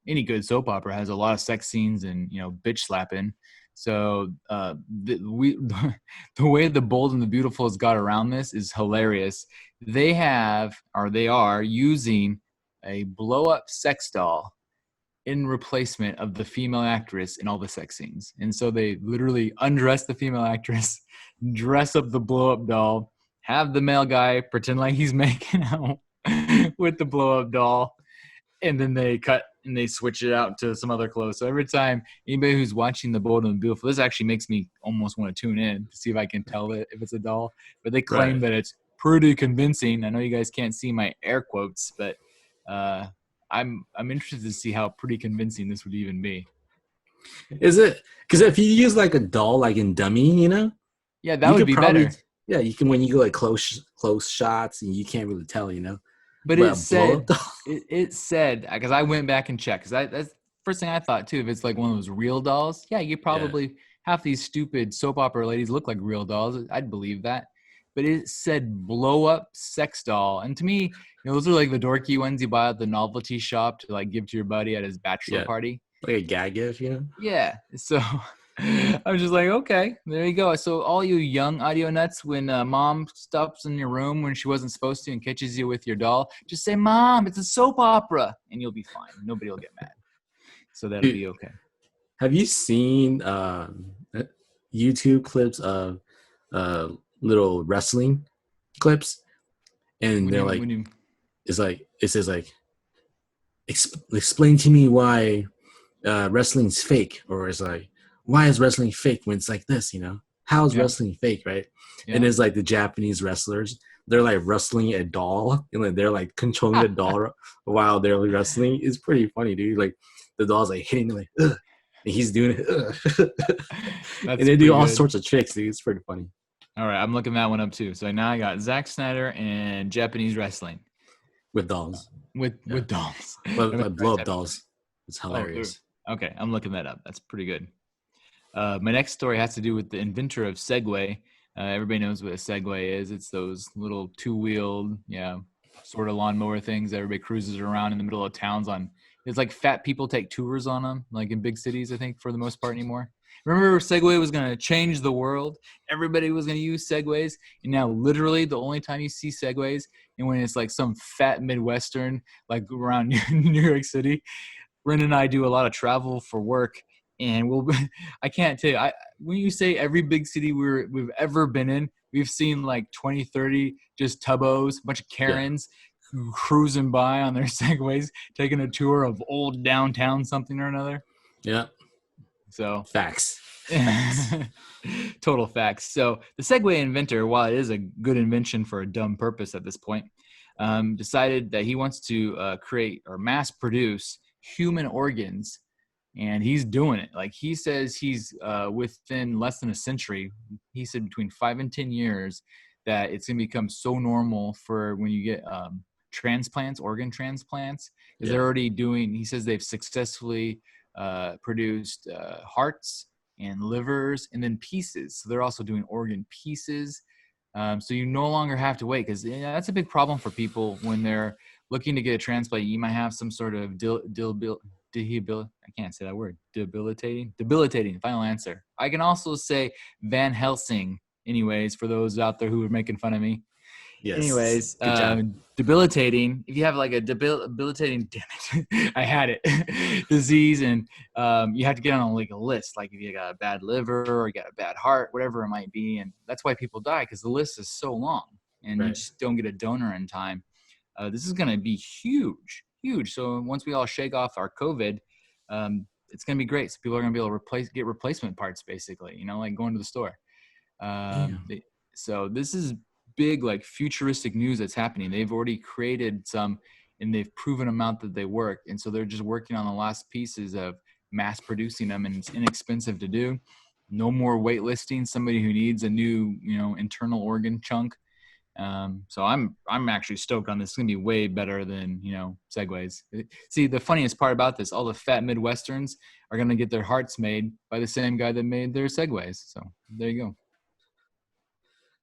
any good soap opera has a lot of sex scenes and bitch slapping. So the way The Bold and the Beautiful has got around this is hilarious. They are using a blow-up sex doll in replacement of the female actress in all the sex scenes. And so they literally undress the female actress, dress up the blow-up doll, have the male guy pretend like he's making out with the blow-up doll, and then they cut and they switch it out to some other clothes. So every time anybody who's watching The Bold and the Beautiful, this actually makes me almost want to tune in to see if I can tell it if it's a doll. But they claim that it's pretty convincing. I know you guys can't see my air quotes, but I'm interested to see how pretty convincing this would even be. Is it? Because if you use like a doll, like in Dummy, yeah, that would be better. Yeah, you can when you go like close shots and you can't really tell, But it said, because I went back and checked, because that's the first thing I thought too. If it's like one of those real dolls, you probably half these stupid soap opera ladies look like real dolls. I'd believe that. But it said blow up sex doll. And to me, those are like the dorky ones you buy at the novelty shop to like give to your buddy at his bachelor party. Like a gag gift, Yeah. So I was just like, okay, there you go. So all you young audio nuts, when mom stops in your room when she wasn't supposed to and catches you with your doll, just say, Mom, it's a soap opera. And you'll be fine. Nobody will get mad. So that'll be okay. Have you seen YouTube clips of little wrestling clips? And they're like, it says like, explain to me why wrestling's fake, or it's like, why is wrestling fake when it's like this, how is wrestling fake, right? And it's like the Japanese wrestlers, they're like wrestling a doll and like they're like controlling the doll while they're wrestling. It's pretty funny, dude. Like the doll's like hitting like ugh, and he's doing it and they do all sorts of tricks, dude. It's pretty funny. All right, I'm looking that one up too. So now I got Zack Snyder and Japanese wrestling with dolls. With dolls. Like blow up dolls. It's hilarious. Okay, I'm looking that up. That's pretty good. My next story has to do with the inventor of Segway. Everybody knows what a Segway is. It's those little two-wheeled, sort of lawnmower things that everybody cruises around in the middle of towns on. It's like fat people take tours on them, like in big cities, I think, for the most part anymore. Remember Segway was going to change the world? Everybody was going to use Segways. And now literally the only time you see Segways and when it's like some fat Midwestern, like around New York City. Ren and I do a lot of travel for work. And I can't tell you, when you say every big city we've ever been in, we've seen like 20, 30 just tubbos, a bunch of Karens cruising by on their Segways, taking a tour of old downtown something or another. Yeah. So Facts. Total facts. So the Segway inventor, while it is a good invention for a dumb purpose at this point, decided that he wants to create or mass produce human organs. And he's doing it. Like he says he's within less than a century, he said between 5 and 10 years, that it's going to become so normal for when you get transplants, organ transplants, because they're already doing, he says they've successfully produced hearts and livers and then pieces. So they're also doing organ pieces. So you no longer have to wait, because that's a big problem for people when they're looking to get a transplant. You might have some sort of I can't say that word. Debilitating. Final answer. I can also say Van Helsing. Anyways, for those out there who are making fun of me. Yes. Anyways, good job. debilitating. If you have like a debilitating, damn it, I had it, disease, and you have to get on like a list. Like if you got a bad liver or you got a bad heart, whatever it might be, and that's why people die, because the list is so long, and you just don't get a donor in time. This is going to be huge. So once we all shake off our COVID, it's going to be great. So people are going to be able to get replacement parts, basically, like going to the store. So this is big, like futuristic news that's happening. They've already created some, and they've proven them out that they work. And so they're just working on the last pieces of mass producing them, and it's inexpensive to do. No more waitlisting somebody who needs a new, internal organ chunk. So I'm actually stoked on this. It's gonna be way better than Segways. See, the funniest part about this, all the fat Midwesterns are gonna get their hearts made by the same guy that made their Segways. So there you go.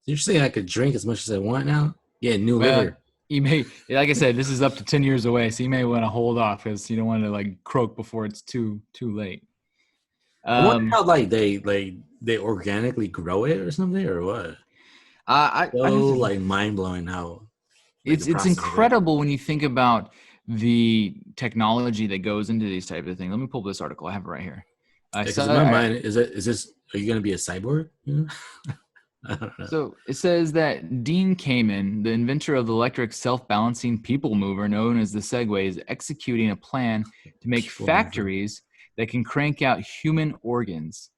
You're saying I could drink as much as I want now? Yeah, new Well, liver. you may, like I said, this is up to 10 years away, so you may want to hold off because you don't want to like croak before it's too late. I wonder how they organically grow it or something, or what? I just, like mind blowing how it's incredible when you think about the technology that goes into these type of things. Let me pull this article. I have it right here. Because in my mind, is this? Are you going to be a cyborg? I don't know. So it says that Dean Kamen, the inventor of the electric self-balancing people mover known as the Segway, is executing a plan to make factories that can crank out human organs.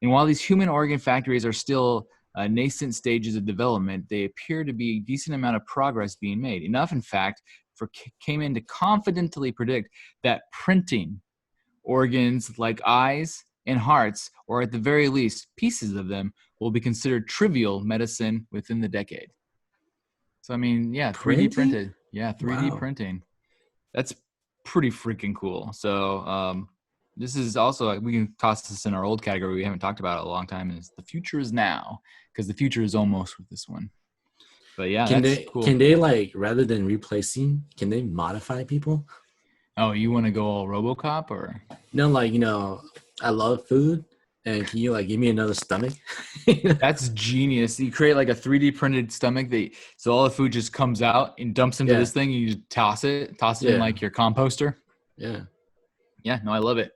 And while these human organ factories are still nascent stages of development, they appear to be a decent amount of progress being made. Enough, in fact, for Kamen to confidently predict that printing organs like eyes and hearts, or at the very least pieces of them, will be considered trivial medicine within the decade. So, I mean, 3D printed. Yeah, 3D printing. That's pretty freaking cool. So, this is also, we can toss this in our old category we haven't talked about it a long time, is the future is now, because the future is almost with this one. But yeah, cool. Can they, like, rather than replacing, can they modify people? Oh, you want to go all RoboCop or? No, like, I love food, and can you like give me another stomach? That's genius. You create like a 3D printed stomach so all the food just comes out and dumps into this thing. And you just toss it in like your composter. Yeah. Yeah. No, I love it.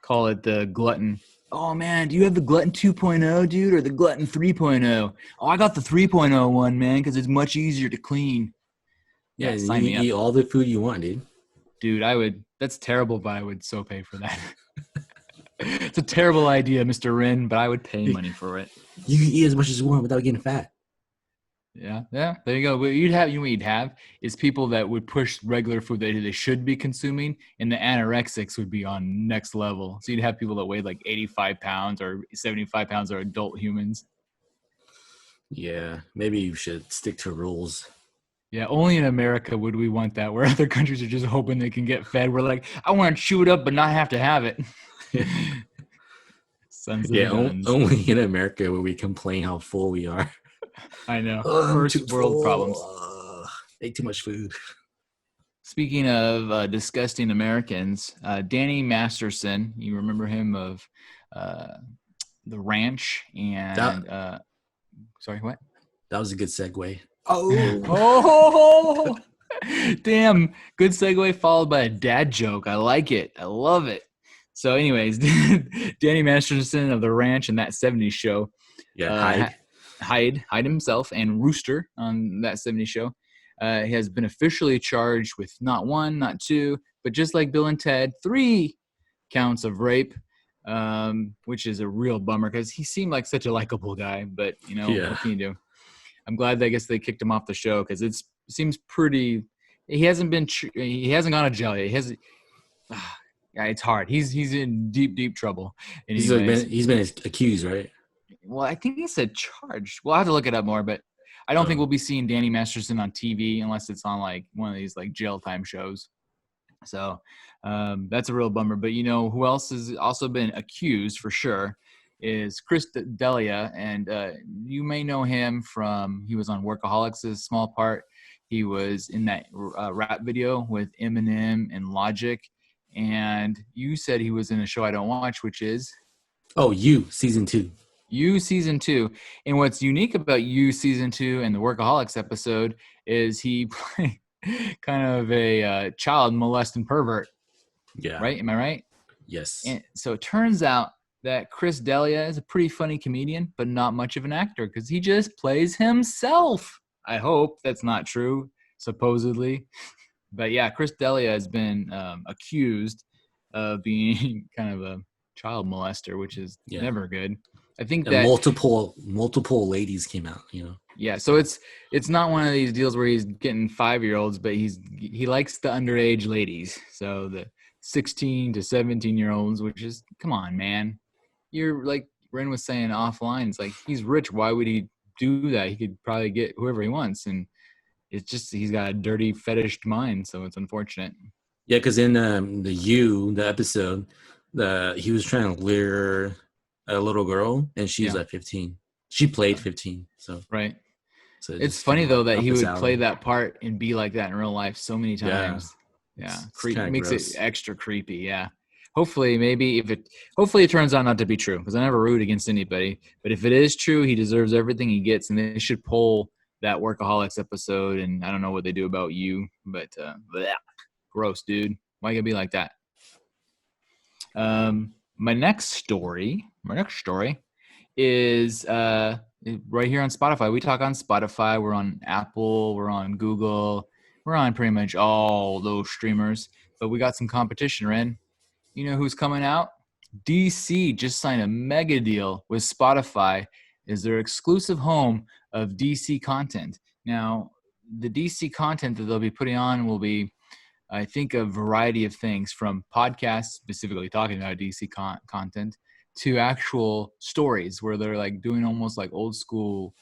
Call it the Glutton. Oh man, do you have the Glutton 2.0, dude, or the Glutton 3.0? Oh, I got the 3.0 one, man, because it's much easier to clean. Yeah, sign me up. Eat all the food you want, dude. Dude, I would. That's terrible, but I would so pay for that. It's a terrible idea, Mr. Rin, but I would pay money for it. You can eat as much as you want without getting fat. Yeah, there you go. What you'd have is people that would push regular food that they should be consuming, and the anorexics would be on next level. So you'd have people that weighed like 85 pounds or 75 pounds are adult humans. Yeah, maybe you should stick to rules. Yeah, only in America would we want that, where other countries are just hoping they can get fed. We're like, I want to chew it up but not have to have it. Sons of Yeah, guns. only in America where we complain how full we are. I know. Oh, I'm too First world full. problems. Ate too much food. Speaking of disgusting Americans, Danny Masterson, you remember him of The Ranch and sorry, what? That was a good segue. Oh, Oh, damn. Good segue followed by a dad joke. I like it. I love it. So, anyways, Danny Masterson of The Ranch and That 70s Show. yeah, Hyde himself, and Rooster on That 70s Show. He has been officially charged with not one, not two, but just like Bill and Ted, 3 counts of rape, which is a real bummer because he seemed like such a likable guy. But, Yeah. what can you do? I'm glad that I guess they kicked him off the show because it seems pretty. He hasn't gone to jail yet. Yeah, it's hard. He's in deep trouble. Anyways, He's been accused, right? well, I think he said charged. We'll have to look it up more, but I don't think we'll be seeing Danny Masterson on TV unless it's on like one of these like jail time shows. So that's a real bummer. But who else has also been accused for sure is Chris D'Elia, and you may know him from he was on Workaholics as a small part. He was in that rap video with Eminem and Logic, and you said he was in a show I don't watch, which is You season 2. You season 2. And what's unique about You season 2 and the Workaholics episode is he played kind of a child molesting pervert. Yeah. Right? Am I right? Yes. And so it turns out that Chris D'Elia is a pretty funny comedian, but not much of an actor because he just plays himself. I hope that's not true, supposedly. But yeah, Chris D'Elia has been accused of being kind of a child molester, which is never good. I think that multiple ladies came out, Yeah, so it's not one of these deals where he's getting 5-year-olds, but he likes the underage ladies. So the 16 to 17-year-olds, which is, come on, man. You're like Ren was saying offline, it's like he's rich. Why would he do that? He could probably get whoever he wants, and it's just he's got a dirty fetished mind, so it's unfortunate. Yeah, because in the episode, he was trying to lure a little girl, and she's like 15. She played 15, so right. So it's funny though that he would play that part and be like that in real life so many times. Yeah, makes it extra creepy. Yeah. Hopefully it turns out not to be true because I never root against anybody. But if it is true, he deserves everything he gets, and they should pull that Workaholics episode. And I don't know what they do about You, but gross, dude. Why you gotta be like that? My next story is right here on Spotify. We talk on Spotify. We're on Apple. We're on Google. We're on pretty much all those streamers. But we got some competition, Ren. You know who's coming out? DC just signed a mega deal with Spotify as their exclusive home of DC content. Now, the DC content that they'll be putting on will be, I think, a variety of things from podcasts, specifically talking about DC content, to actual stories where they're like doing almost like old school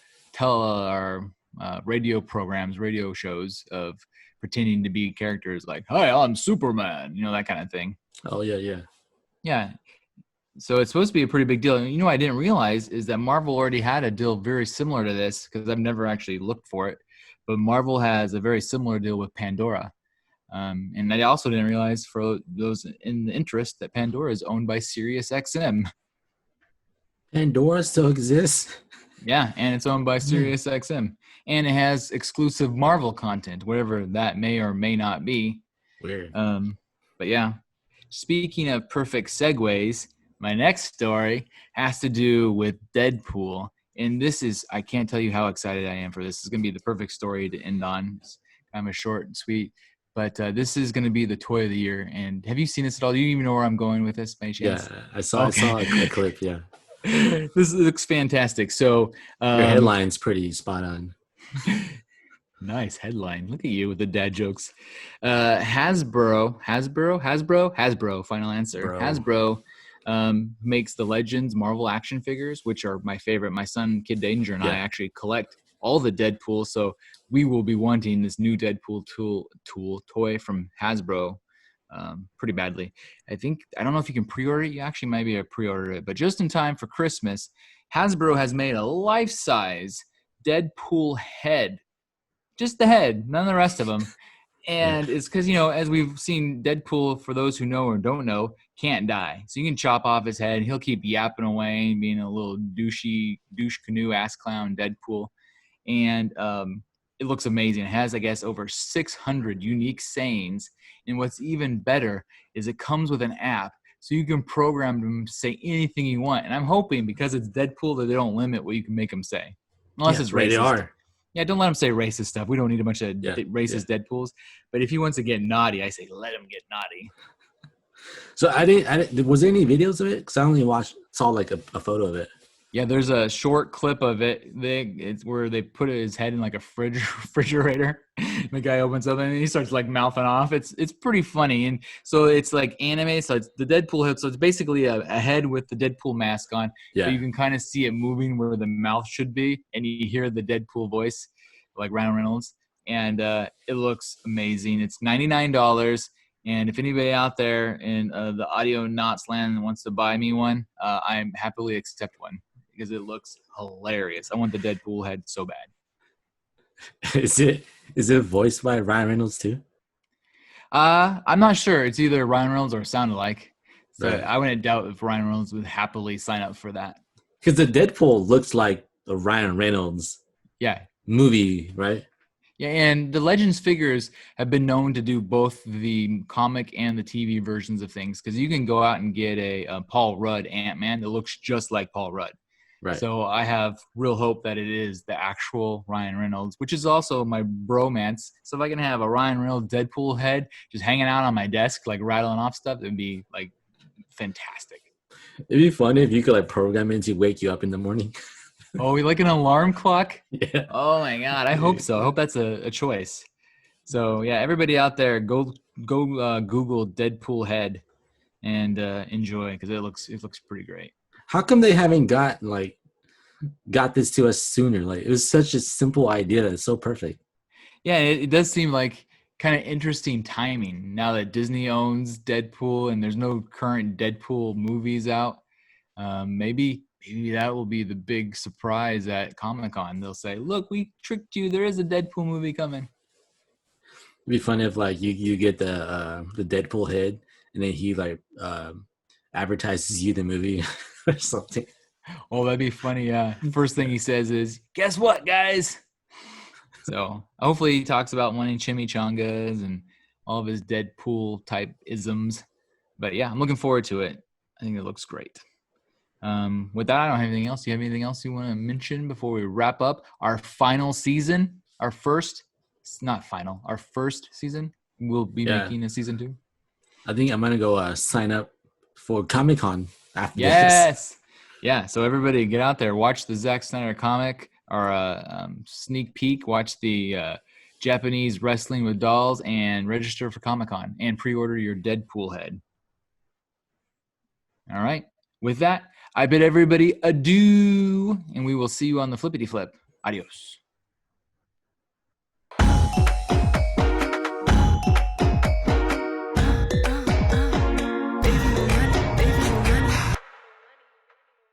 radio programs, radio shows of pretending to be characters like, "Hi, I'm Superman," that kind of thing. Oh, yeah. Yeah. So it's supposed to be a pretty big deal. And I didn't realize is that Marvel already had a deal very similar to this because I've never actually looked for it. But Marvel has a very similar deal with Pandora. And I also didn't realize, for those in the interest, that Pandora is owned by SiriusXM. Pandora still exists? Yeah, and it's owned by SiriusXM. And it has exclusive Marvel content, whatever that may or may not be. Weird. But yeah. Speaking of perfect segues, my next story has to do with Deadpool. And I can't tell you how excited I am for this. This is going to be the perfect story to end on. It's kind of short and sweet. But this is going to be the toy of the year. And have you seen this at all? Do you even know where I'm going with this by any chance? Yeah, I saw a clip, yeah. This looks fantastic. So your headline's pretty spot on. Nice headline. Look at you with the dad jokes. Hasbro, final answer. Bro. Hasbro makes the Legends Marvel action figures, which are my favorite. My son, Kid Danger, and I actually collect all the Deadpool. So we will be wanting this new Deadpool toy from Hasbro pretty badly. I don't know if you can pre-order it. You actually might be able to pre-order it, but just in time for Christmas, Hasbro has made a life-size Deadpool head. Just the head, none of the rest of them. And it's because, as we've seen, Deadpool, for those who know or don't know, can't die. So you can chop off his head. He'll keep yapping away and being a little douche canoe ass clown Deadpool. And it looks amazing. It has, I guess, over 600 unique sayings. And what's even better is it comes with an app. So you can program them to say anything you want. And I'm hoping, because it's Deadpool, that they don't limit what you can make them say. Unless it's racist. Rated R. Yeah, don't let him say racist stuff. We don't need a bunch of racist Deadpools. But if he wants to get naughty, I say let him get naughty. So I didn't. Was there any videos of it? Because I only saw like a photo of it. Yeah, there's a short clip of it. It's where they put his head in like a refrigerator. The guy opens up and he starts like mouthing off. It's pretty funny. And so it's like anime. So it's the Deadpool head. So it's basically a head with the Deadpool mask on. Yeah. So you can kind of see it moving where the mouth should be. And you hear the Deadpool voice, like Ryan Reynolds. And it looks amazing. It's $99. And if anybody out there in the Audionots land wants to buy me one, I'm happily accept one. Because it looks hilarious. I want the Deadpool head so bad. Is it voiced by Ryan Reynolds too? I'm not sure. It's either Ryan Reynolds or sound alike. So right. I wouldn't doubt if Ryan Reynolds would happily sign up for that. Because the Deadpool looks like a Ryan Reynolds movie, right? Yeah, and the Legends figures have been known to do both the comic and the TV versions of things. Because you can go out and get a Paul Rudd Ant-Man that looks just like Paul Rudd. Right. So I have real hope that it is the actual Ryan Reynolds, which is also my bromance. So if I can have a Ryan Reynolds Deadpool head just hanging out on my desk, like rattling off stuff, it'd be like fantastic. It'd be funny if you could like program it to wake you up in the morning. Oh, we like an alarm clock? Yeah. Oh my God, I hope so. I hope that's a choice. So yeah, everybody out there, go Google Deadpool head and enjoy, because it looks pretty great. How come they haven't got this to us sooner? Like, it was such a simple idea. It's so perfect. Yeah, it does seem like kind of interesting timing now that Disney owns Deadpool and there's no current Deadpool movies out. Maybe that will be the big surprise at Comic-Con. They'll say, "Look, we tricked you. There is a Deadpool movie coming." It'd be funny if like you get the Deadpool head and then he like advertises you the movie or something. Oh, that'd be funny. Yeah. First thing he says is, "Guess what, guys?" So hopefully he talks about wanting chimichangas and all of his Deadpool type isms. But yeah, I'm looking forward to it. I think it looks great. With that, I don't have anything else. Do you have anything else you want to mention before we wrap up our final season? Our first season. We'll be making a season 2. I think I'm gonna go sign up for Comic-Con after this. Yes. Yeah. So everybody get out there, watch the Zack Snyder comic, or sneak peek, watch the Japanese Wrestling with Dolls, and register for Comic-Con and pre-order your Deadpool head. All right. With that, I bid everybody adieu, and we will see you on the flippity flip. Adios.